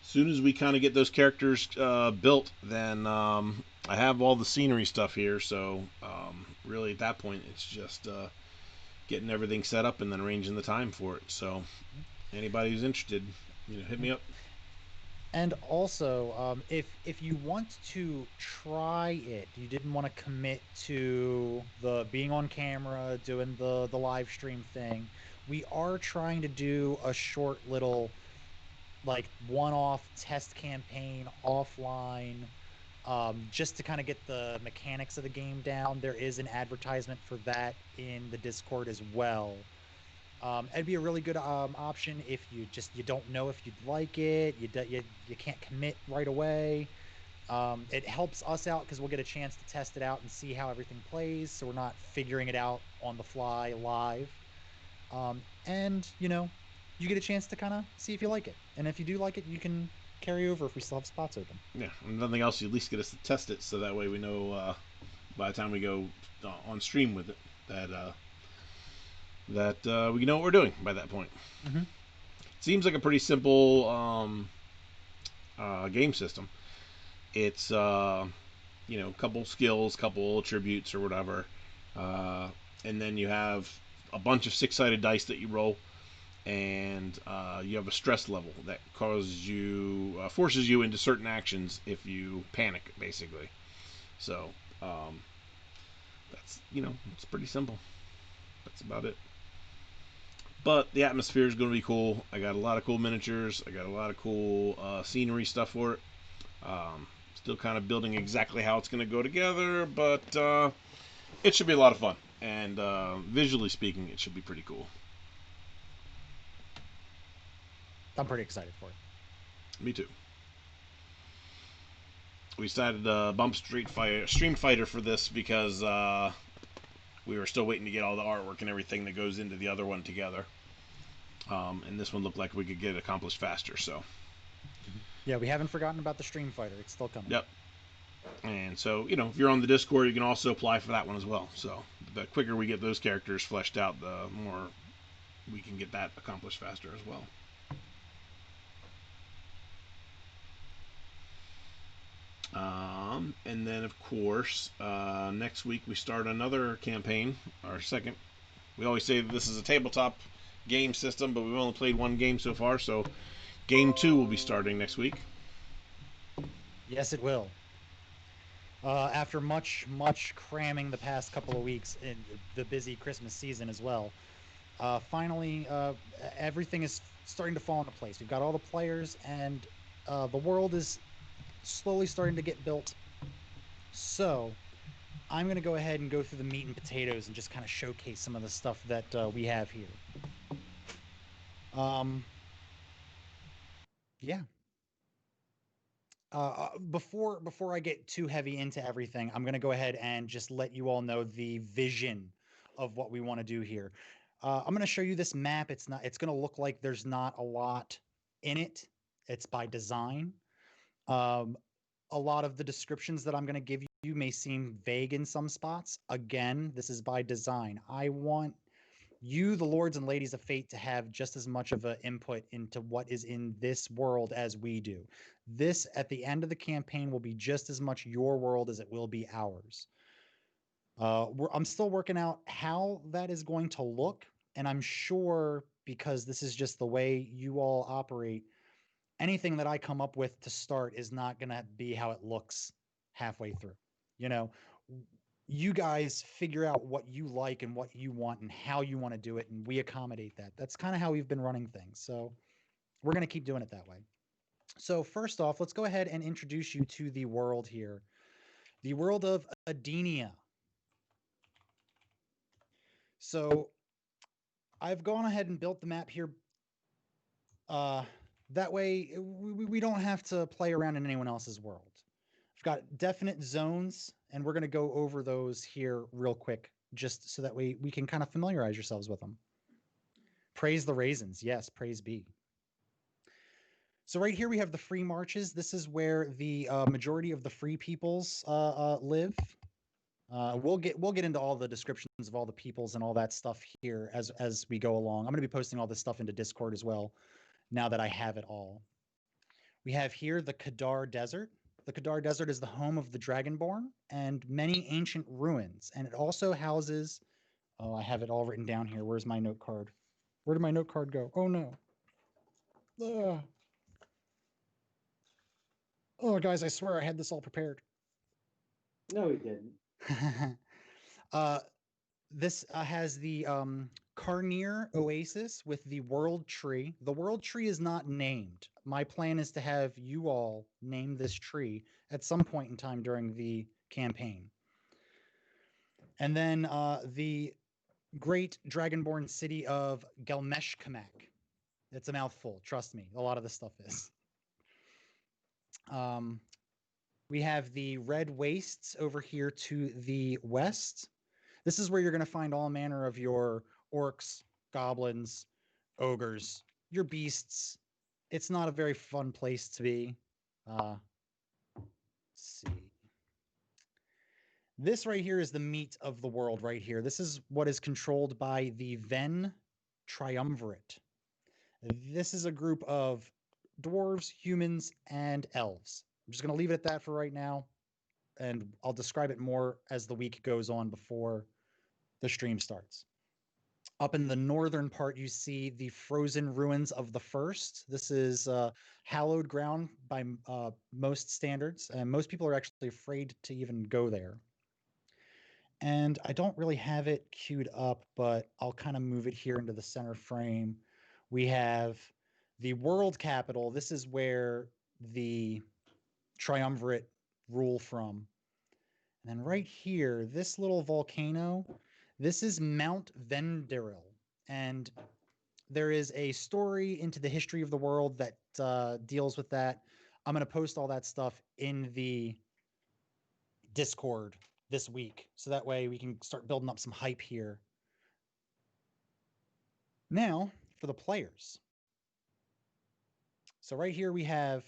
soon as we kind of get those characters built, then I have all the scenery stuff here. So really, at that point, it's just getting everything set up and then arranging the time for it. So anybody who's interested, hit me up. And also, if you want to try it, you didn't want to commit to the being on camera, doing the live stream thing. We are trying to do a short little like one-off test campaign offline, just to kind of get the mechanics of the game down. There is an advertisement for that in the Discord as well. It'd be a really good option if you don't know if you'd like it. You can't commit right away. It helps us out because we'll get a chance to test it out and see how everything plays, so we're not figuring it out on the fly live. And you get a chance to kind of see if you like it, and if you do like it, you can carry over if we still have spots open. Yeah, and nothing else, you at least get us to test it, so that way we know by the time we go on stream with it that we know what we're doing by that point. Mm-hmm. Seems like a pretty simple game system. It's couple skills, couple attributes or whatever, uh, and then you have a bunch of 6-sided dice that you roll, and you have a stress level that causes you forces you into certain actions if you panic, basically. So that's it's pretty simple. That's about it. But the atmosphere is going to be cool. I got a lot of cool miniatures. I got a lot of cool scenery stuff for it. Still kind of building exactly how it's going to go together, but it should be a lot of fun. And visually speaking, it should be pretty cool. I'm pretty excited for it. Me too. We decided to bump Stream Fighter for this because we were still waiting to get all the artwork and everything that goes into the other one together. And this one looked like we could get it accomplished faster. So Yeah, we haven't forgotten about the Stream Fighter. It's still coming. Yep. And so, if you're on the Discord, you can also apply for that one as well. So the quicker we get those characters fleshed out, the more we can get that accomplished faster as well. And then, of course, next week we start another campaign, our second. We always say that this is a tabletop game system, but we've only played one game so far, so game 2 will be starting next week. Yes, it will. After much cramming the past couple of weeks in the busy Christmas season as well, finally everything is starting to fall into place. We've got all the players, and the world is slowly starting to get built. So I'm going to go ahead and go through the meat and potatoes and just kind of showcase some of the stuff that we have here. Um, yeah. Before I get too heavy into everything, I'm going to go ahead and just let you all know the vision of what we want to do here. I'm going to show you this map. It's going to look like there's not a lot in it. It's by design. Um, a lot of the descriptions that I'm going to give you may seem vague in some spots. Again, this is by design. I want you, the lords and ladies of fate, to have just as much of an input into what is in this world as we do. This, at the end of the campaign, will be just as much your world as it will be ours. I'm still working out how that is going to look, and I'm sure, because this is just the way you all operate, anything that I come up with to start is not going to be how it looks halfway through. You know, you guys figure out what you like and what you want and how you want to do it, and we accommodate that. That's kind of how we've been running things. So we're going to keep doing it that way. So first off, let's go ahead and introduce you to the world here. The world of Adenia. So I've gone ahead and built the map here. That way we don't have to play around in anyone else's world. I've got definite zones, and we're going to go over those here real quick, just so that we can kind of familiarize yourselves with them. Praise the raisins. Yes, praise be. So right here we have the free marches. This is where the majority of the free peoples live. We'll get into all the descriptions of all the peoples and all that stuff here as we go along. I'm going to be posting all this stuff into Discord as well, now that I have it all. We have here the Kadar Desert. The Kadar Desert is the home of the Dragonborn and many ancient ruins. And it also houses, oh, I have it all written down here. Where's my note card? Where did my note card go? Oh, no. Ugh. Oh, guys, I swear I had this all prepared. No, he didn't. This has the Carnir Oasis with the World Tree. The World Tree is not named. My plan is to have you all name this tree at some point in time during the campaign. And then the great dragonborn city of Gelmeshkamak. It's a mouthful, trust me. A lot of this stuff is. We have the Red Wastes over here to the west. This is where you're going to find all manner of your orcs, goblins, ogres, your beasts. It's not a very fun place to be. Let's see. This right here is the meat of the world right here. This is what is controlled by the Ven Triumvirate. This is a group of dwarves, humans, and elves. I'm just going to leave it at that for right now, and I'll describe it more as the week goes on before the stream starts. Up in the northern part, you see the frozen ruins of the First. This is hallowed ground by most standards, and most people are actually afraid to even go there. And I don't really have it queued up, but I'll kind of move it here into the center frame. We have the world capital. This is where the triumvirate rule from. And then right here, this little volcano, this is Mount Venderil. And there is a story into the history of the world that deals with that. I'm going to post all that stuff in the Discord this week, so that way we can start building up some hype here. Now, for the players. So right here we have,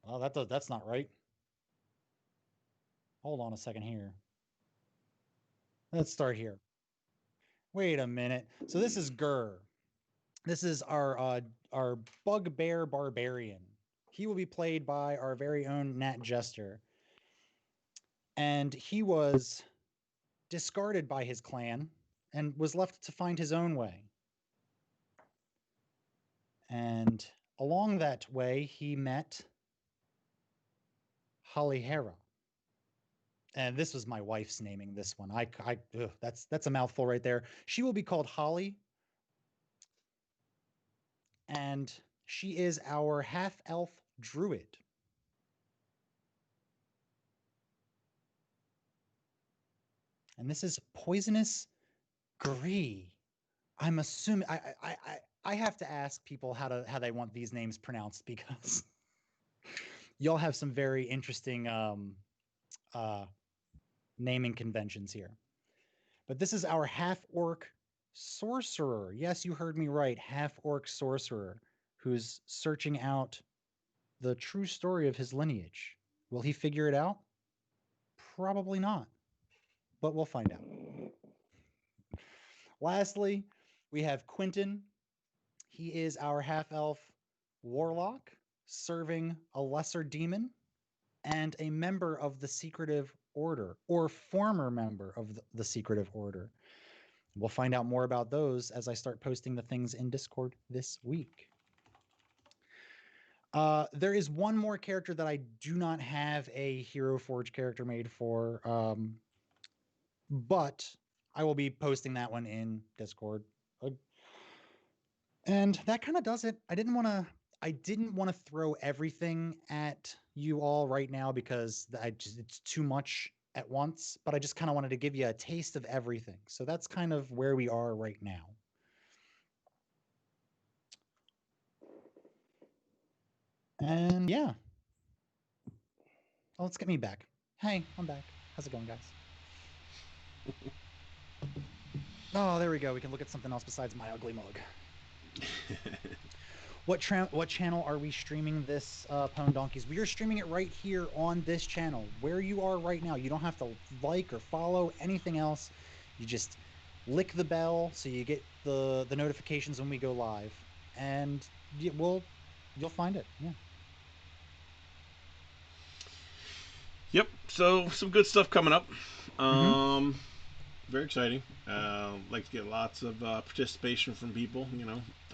oh, that's not right. Hold on a second here. Let's start here. Wait a minute. So this is Gur. This is our bugbear barbarian. He will be played by our very own Nat Jester. And he was discarded by his clan and was left to find his own way. And along that way, he met Halihera. And this was my wife's naming this one. That's a mouthful right there. She will be called Holly. And she is our half-elf druid. And this is Poisonous Gree. I'm assuming I have to ask people how they want these names pronounced, because y'all have some very interesting naming conventions here. But this is our half-orc sorcerer. Yes, you heard me right. Half-orc sorcerer who's searching out the true story of his lineage. Will he figure it out? Probably not, but we'll find out. Lastly, we have Quentin. He is our half-elf warlock serving a lesser demon and a member of the Secretive Order, or former member of the Secretive Order. We'll find out more about those as I start posting the things in Discord this week. There is one more character that I do not have a Hero Forge character made for, but I will be posting that one in Discord. And that kind of does it. I didn't want to throw everything at you all right now because it's too much at once, but I just kind of wanted to give you a taste of everything. So that's kind of where we are right now. And yeah. Oh, let's get me back. Hey, I'm back. How's it going, guys? Oh, there we go. We can look at something else besides my ugly mug. What channel are we streaming this Pwndonkeys? We are streaming it right here on this channel, where you are right now. You don't have to like or follow anything else. You just lick the bell so you get the notifications when we go live, and you'll find it. Yeah. Yep. So some good stuff coming up. Very exciting. Like to get lots of participation from people.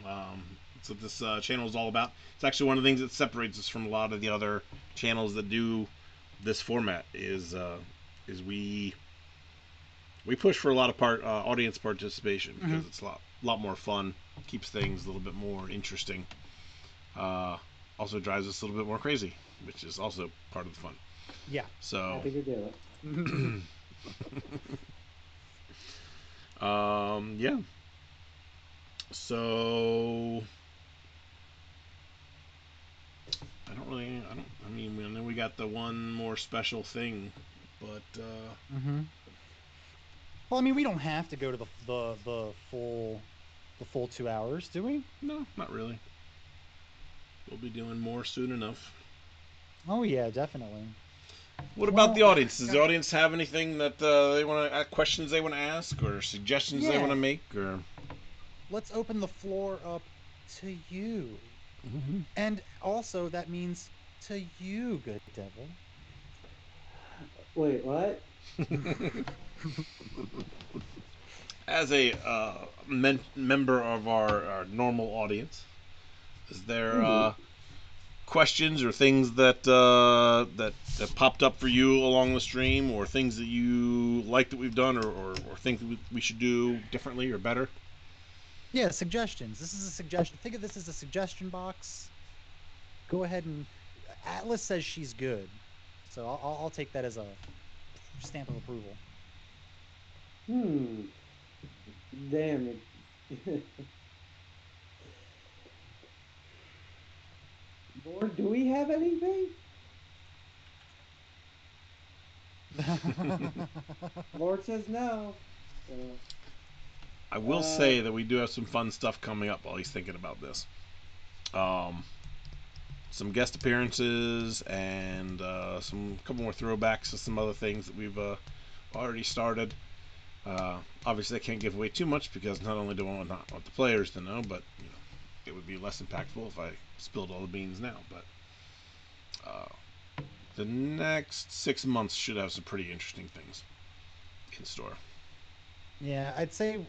That's what this channel is all about. It's actually one of the things that separates us from a lot of the other channels that do this format. Is we push for a lot of audience participation because it's a lot more fun. Keeps things a little bit more interesting. Also drives us a little bit more crazy, which is also part of the fun. Yeah. So happy to do it. Yeah. So I mean, we got the one more special thing, but well, I mean, we don't have to go to the full 2 hours, do we? No, not really. We'll be doing more soon enough. Oh yeah, definitely. What about the audience? Does the audience have anything that they want to questions they want to ask, or suggestions they want to make, or? Let's open the floor up to you. And also that means to you, Good Devil. Wait, what? As a member of our normal audience, is there questions or things that popped up for you along the stream, or things that you like that we've done, or think that we should do differently or better? Yeah, suggestions. This is a suggestion. Think of this as a suggestion box. Go ahead and Atlas says she's good, so I'll take that as a stamp of approval. Damn it. Lord, do we have anything? Lord says no. I will say that we do have some fun stuff coming up while he's thinking about this. Some guest appearances and some couple more throwbacks to some other things that we've already started. Obviously, I can't give away too much because not only do I not want the players to know, but it would be less impactful if I spilled all the beans now. But the next 6 months should have some pretty interesting things in store. Yeah, I'd say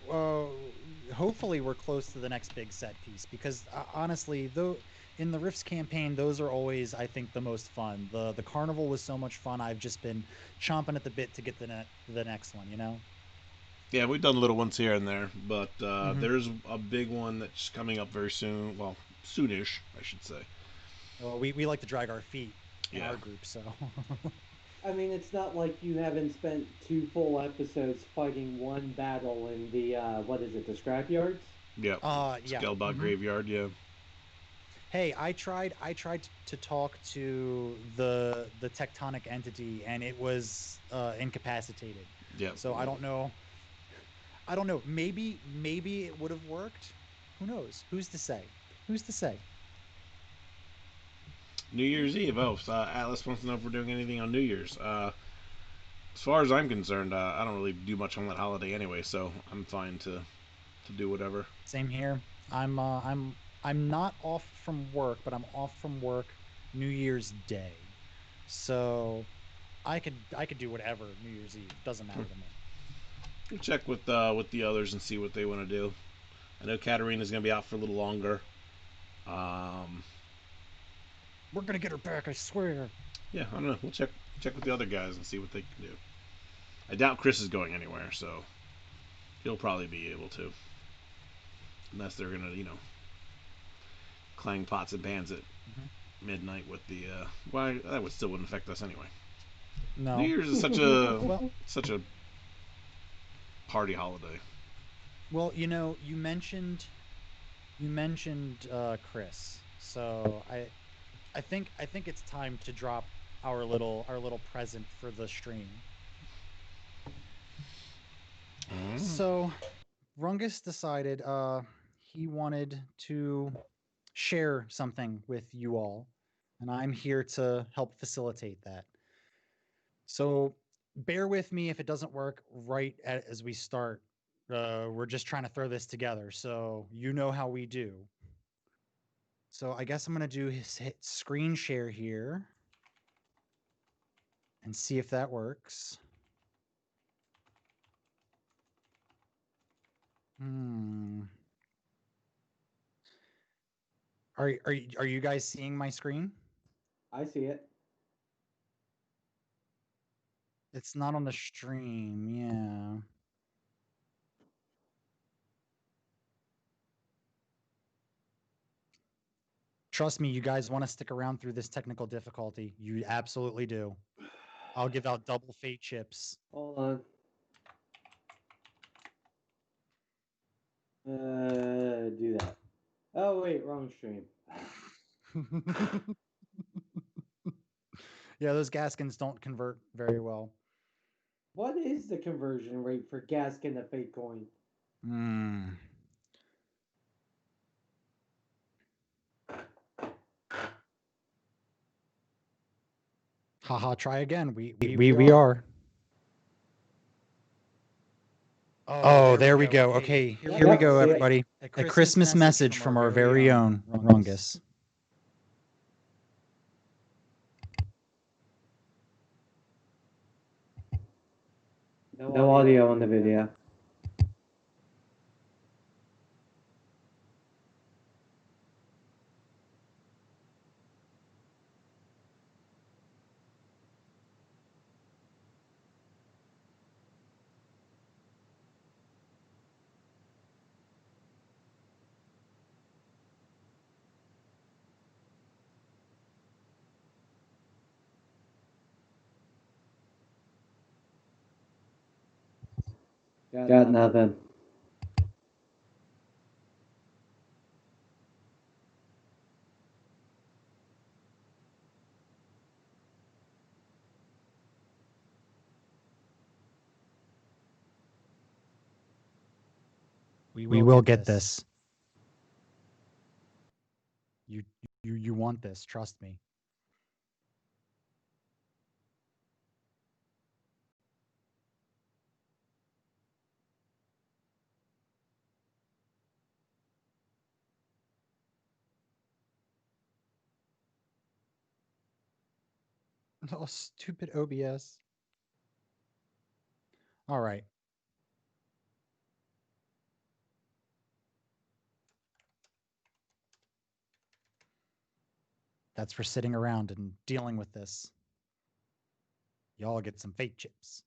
hopefully we're close to the next big set piece because honestly, though, in the Rifts campaign, those are always, I think, the most fun. The carnival was so much fun. I've just been chomping at the bit to get the next one. Yeah, we've done little ones here and there, but there's a big one that's coming up very soon. Well, soonish, I should say. Well, we like to drag our feet in our group, so. I mean, it's not like you haven't spent 2 full episodes fighting one battle in the what is it, the scrapyards? Yeah. Skellbot Graveyard. Yeah. Hey, I tried to talk to the tectonic entity, and it was incapacitated. Yeah. So I don't know. Maybe it would have worked. Who knows? Who's to say? New Year's Eve. Oh, Atlas wants to know if we're doing anything on New Year's. As far as I'm concerned, I don't really do much on that holiday anyway, so I'm fine to to do whatever. Same here. I'm not off from work, but I'm off from work New Year's Day. So I could do whatever New Year's Eve. Doesn't matter to me. We'll check with the others and see what they want to do. I know Katarina's going to be out for a little longer. Um, We're gonna get her back, I swear. yeah, I don't know. We'll check with the other guys and see what they can do. I doubt Chris is going anywhere, so he'll probably be able to, unless they're gonna clang pots and pans at midnight with the. Why that would still wouldn't affect us anyway. New No. Year's is such a Well, such a party holiday. well, you mentioned Chris. So I think it's time to drop our little present for the stream. Mm. So Rungus decided he wanted to share something with you all, and I'm here to help facilitate that. So bear with me if it doesn't work as we start. We're just trying to throw this together, so you know how we do. So I guess I'm gonna hit screen share here and see if that works. Hmm. Are you guys seeing my screen? I see it. It's not on the stream. Yeah. Trust me, you guys want to stick around through this technical difficulty. You absolutely do. I'll give out double fate chips. Hold on. Do that. Oh wait, wrong stream. Yeah, those Gaskins don't convert very well. What is the conversion rate for Gaskin to fake coin? Hmm. Haha, try again. We are. Oh, there we go. Okay, here we Yep, go, see it. everybody. A Christmas message from our very own Rungus. No audio on the video. Got nothing. We will get this. You you want this, trust me. Oh, stupid OBS. All right. That's for sitting around and dealing with this. Y'all get some fate chips.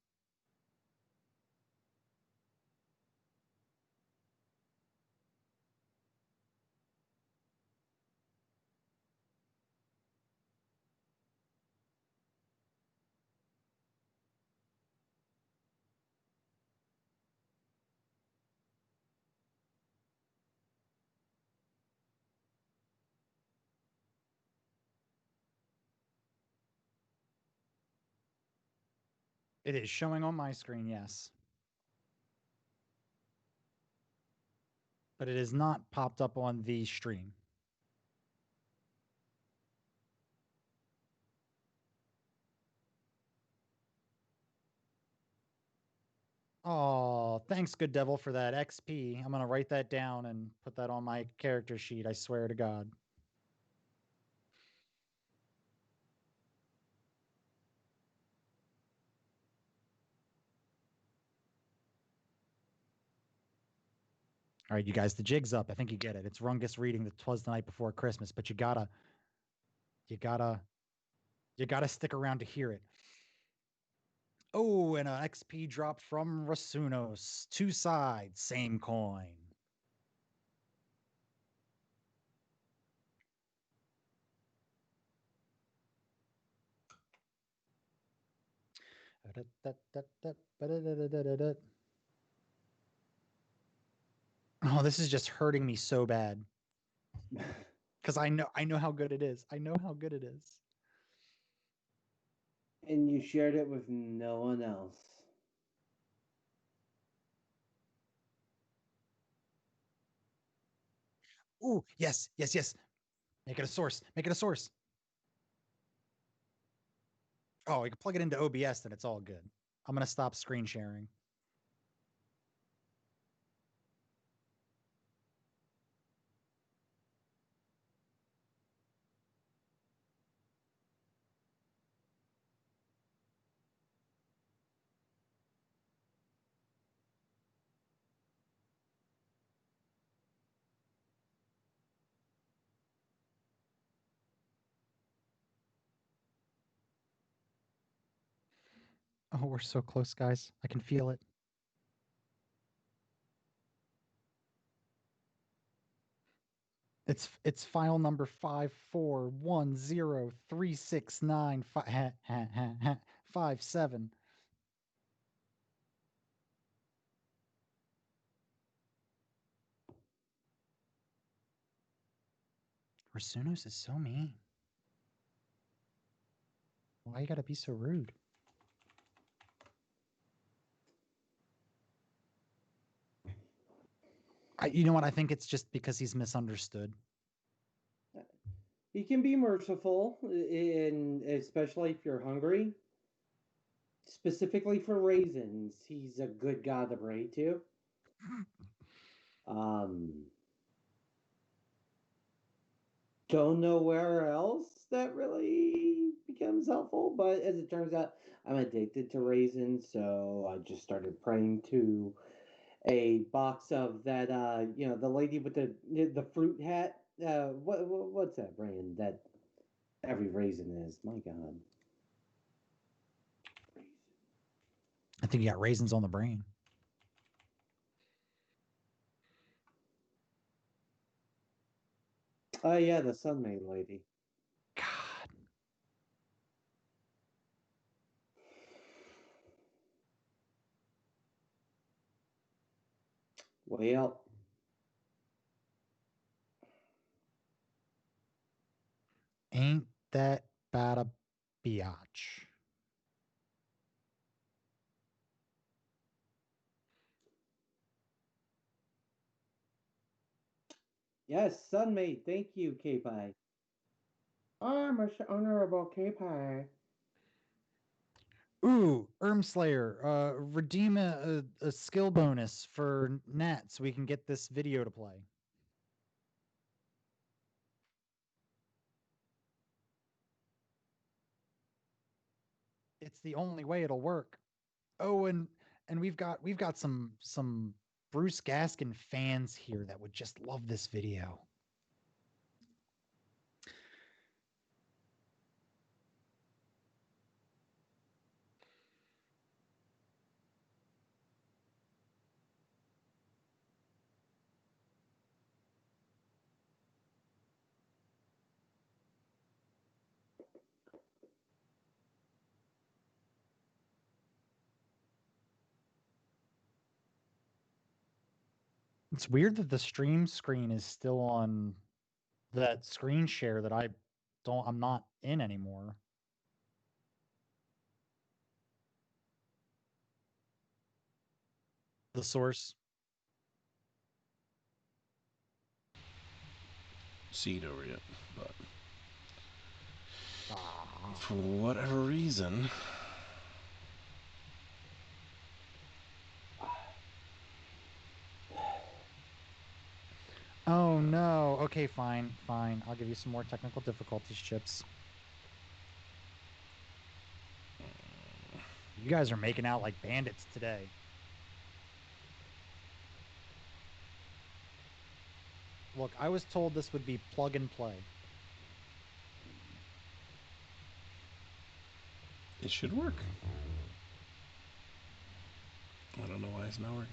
It is showing on my screen, yes. But it is not popped up on the stream. Oh, thanks, Good Devil, for that XP. I'm gonna write that down and put that on my character sheet. I swear to God. All right, you guys, the jig's up. I think you get it. It's Rungus reading the "Twas the Night Before Christmas," but you gotta, you gotta stick around to hear it. Oh, and an XP drop from Rasunos. Two sides, same coin. Oh, this is just hurting me so bad because I know how good it is. I know how good it is. And you shared it with no one else. Ooh, yes, yes, yes. Make it a source. Make it a source. Oh, you can plug it into OBS, then it's all good. I'm gonna stop screen sharing. Oh, we're so close, guys. I can feel it. It's file number 541036957. Rasunos is so mean. Why you gotta be so rude? You know what? I think it's just because he's misunderstood. He can be merciful, in especially if you're hungry. Specifically for raisins, he's a good god to pray to. Um, don't know where else that really becomes helpful, but as it turns out, I'm addicted to raisins, so I just started praying to a box of that. The lady with the fruit hat. What's that brand that every raisin is? My God. I think you got raisins on the brain. Oh yeah, the Sunmaid lady. God. Well, Ain't that bad a biatch? yes, Sunmaid. Thank you, K-Pie. I'm a honorable K-Pie. Ooh, Slayer, redeem a skill bonus for Nat so we can get this video to play. It's the only way it'll work. Oh, and we've got some Bruce Gaskin fans here that would just love this video. It's weird that the stream screen is still on that screen share that I'm not in anymore. The source. See it over yet, but Ah. for whatever reason, Oh no. Okay, fine, fine. I'll give you some more technical difficulties, Chips. You guys are making out like bandits today. Look, I was told this would be plug and play. It should work. I don't know why it's not working.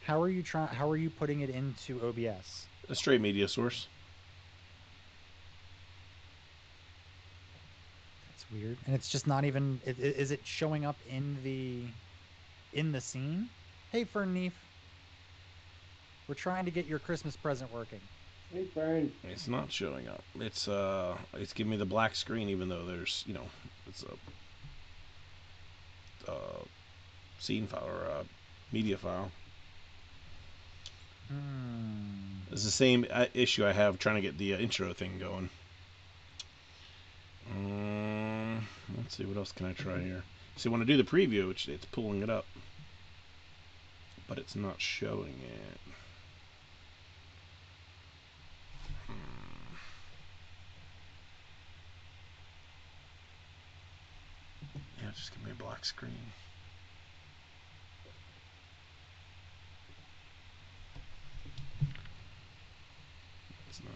How are you putting it into OBS? A straight media source. That's weird. And it's just not even is it showing up in the scene? Hey, Fernneef. We're trying to get your Christmas present working. Hey, Fern. It's not showing up. It's giving me the black screen, even though there's, it's a scene file or a media file. It's the same issue I have trying to get the intro thing going. Let's see, what else can I try here? See, when I do the preview, it's pulling it up, but it's not showing it. Yeah, just give me a black screen. It's not.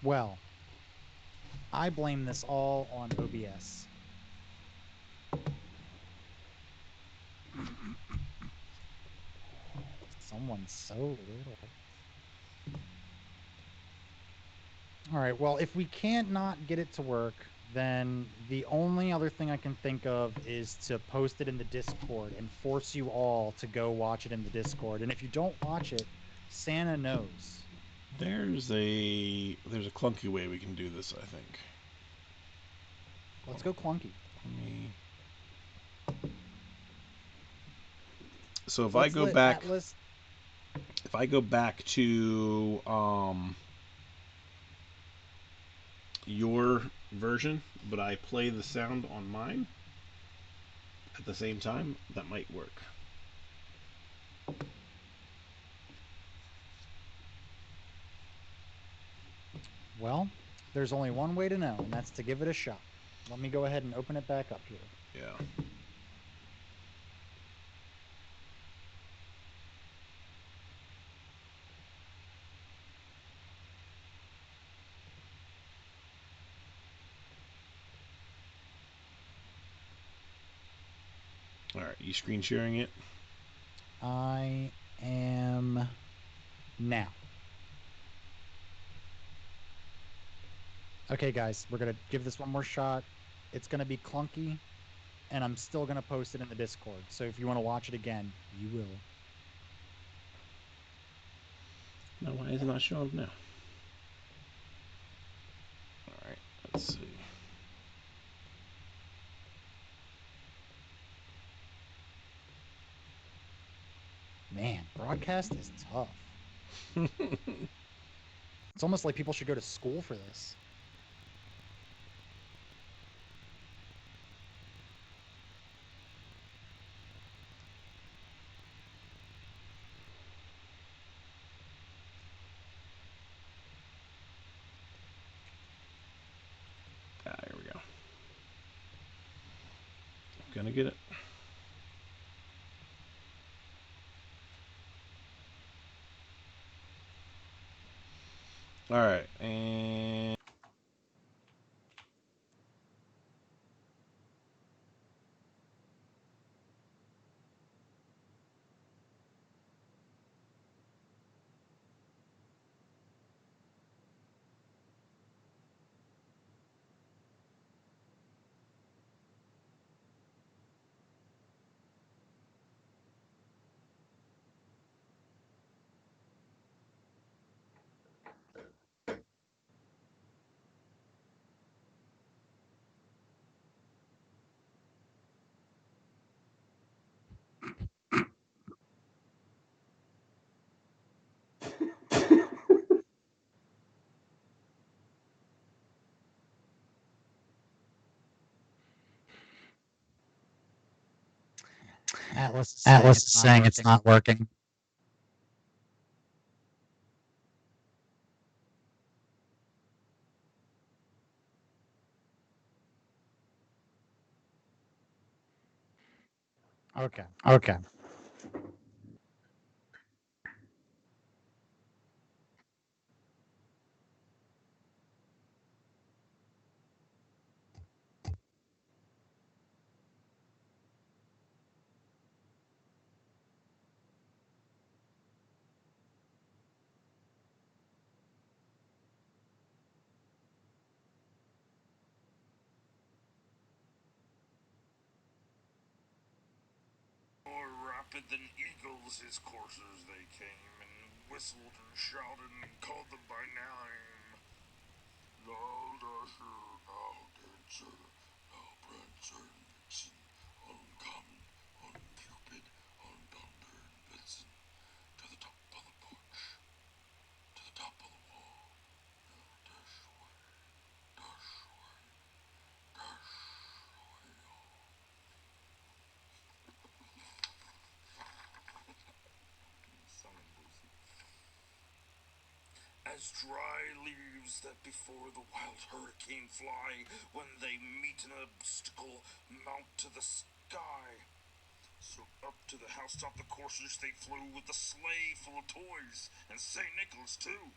Well, I blame this all on OBS. Someone's so little. All right, well, if we can't not get it to work, then the only other thing I can think of is to post it in the Discord and force you all to go watch it in the Discord. And if you don't watch it, Santa knows. There's a clunky way we can do this, I think. Let's go clunky. So if Let's I go let back, Atlas. if I go back to your version, but I play the sound on mine at the same time, that might work. Well, there's only one way to know, and that's to give it a shot. Let me go ahead and open it back up here. Yeah. All right, you screen sharing it? I am now. Okay, guys, we're going to give this one more shot. It's going to be clunky, and I'm still going to post it in the Discord. So if you want to watch it again, you will. No, why is it not showing up now? All right, let's see. Man, broadcast is tough. It's almost like people should go to school for this. Here we go. I'm gonna get it. All right, and Atlas is saying it's not working. Okay. Okay. More rapid than eagles his coursers they came, and whistled and shouted and called them by name. Now Dasher, now Dancer, now Prancer and Vixen, uncommon, uncupid, undonder and blitzen, to the top of the porch, to the top of the wall, now dash away, dash away, dash away all. As dry leaves that before the wild hurricane fly, when they meet an obstacle, mount to the sky. So up to the housetop the coursers they flew, with the sleigh full of toys, and St. Nicholas too.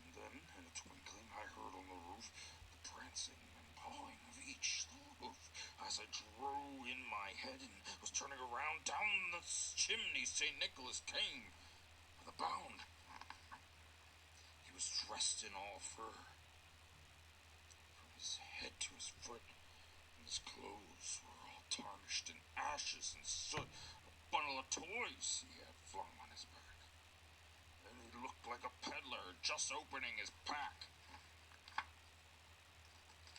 And then, in a twinkling, I heard on the roof the prancing and pawing of each hoof. As I drew in my head and was turning around, down the chimney St. Nicholas came with a bound. He was dressed in all fur, from his head to his foot, and his clothes were all tarnished in ashes and soot. A bundle of toys he had flung on his back, and he looked like a peddler just opening his pack.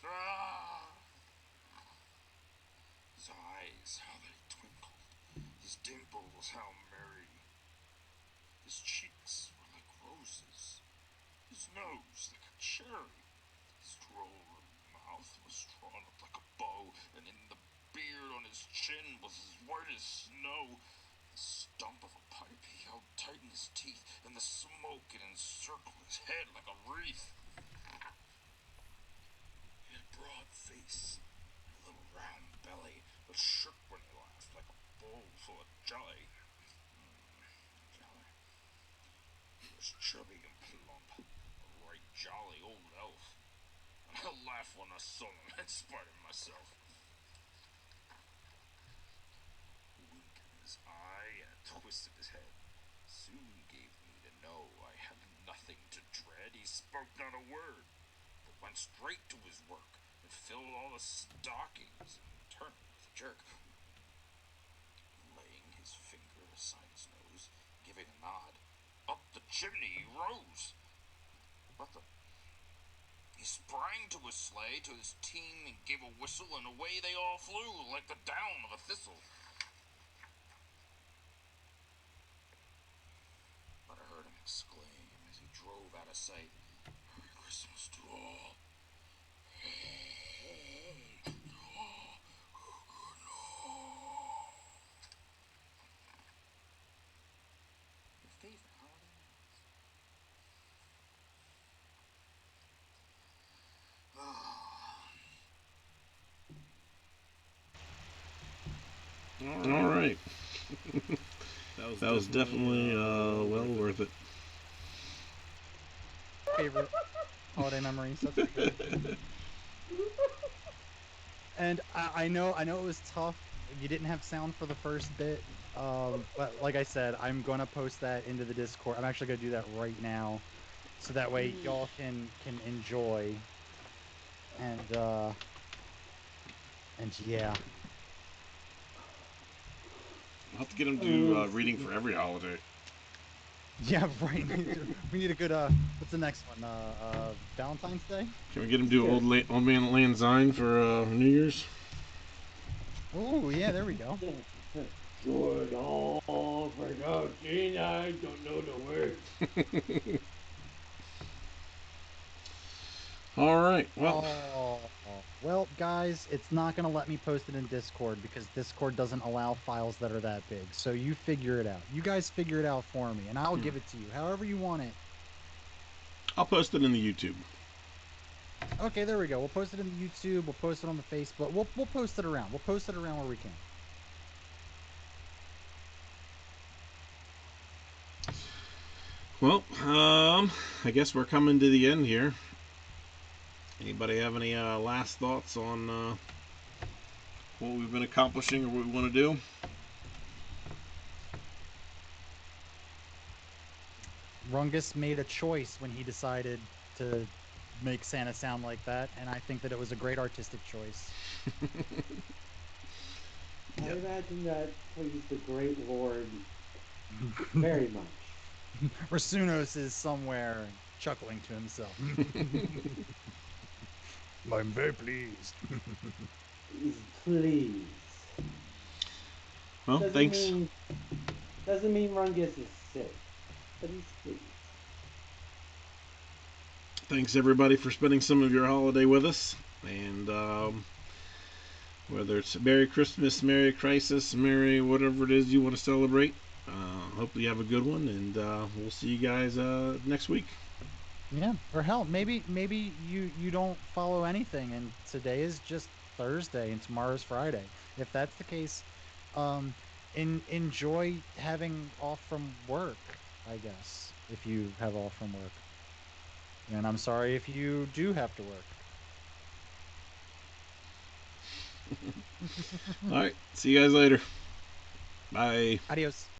Ah! His eyes, how they twinkled, his dimples, how merry. His cheeks were like roses, his nose like a cherry. His droll mouth was drawn up like a bow, and in the beard on his chin was as white as snow. The stump of a pipe he held tight in his teeth, and the smoke had encircled his head like a wreath. He had a broad face, and a little round belly that shook when he laughed like a bowl full of jelly. Jelly. He was chubby and plump, a right jolly old elf. And I laughed when I saw him, in spite of myself. A wink in his eye and a twist of his head soon gave me to know I had nothing to dread. He spoke not a word, but went straight to his work and filled all the stockings and turned with a jerk. Laying his finger aside his nose, giving a nod, up the chimney he rose. He sprang to his sleigh, to his team, and gave a whistle, and away they all flew, like the down of a thistle. But I heard him exclaim, as he drove out of sight, "Merry Christmas to all! Home to all who could know." Your favorite holiday All right. That was definitely well worth it. Favorite holiday memories. That's for sure. And I know it was tough. You didn't have sound for the first bit, but like I said, I'm gonna post that into the Discord. I'm actually gonna do that right now, so that way y'all can enjoy. And yeah, I'll have to get him to do reading for every holiday. yeah, right. We need a good what's the next one? Valentine's Day. Can we get him to do Old Man Land Sign for New Year's? Oh yeah, there we go. Should all forgotten, I don't know the words. All right. Well, Oh, Well, guys, it's not going to let me post it in Discord because Discord doesn't allow files that are that big. So you figure it out. You guys figure it out for me, and I'll give it to you however you want it. I'll post it in the YouTube. Okay, there we go. We'll post it in the YouTube. We'll post it on the Facebook. We'll post it around. We'll post it around where we can. Well, I guess we're coming to the end here. Anybody have any last thoughts on what we've been accomplishing or what we want to do? Rungus made a choice when he decided to make Santa sound like that, and I think that it was a great artistic choice. I imagine that pleased the great Lord very much. Rasunos is somewhere chuckling to himself. I'm very pleased. He's pleased. Well, thanks. Doesn't mean Rungus is sick, but he's pleased. Thanks everybody for spending some of your holiday with us, and whether it's Merry Christmas, Merry Crisis, Merry whatever it is you want to celebrate, hopefully you have a good one, and we'll see you guys next week. Yeah, or hell, maybe you don't follow anything, and today is just Thursday, and tomorrow's Friday. If that's the case, enjoy having off from work, I guess, if you have off from work. And I'm sorry if you do have to work. All right, see you guys later. Bye. Adios.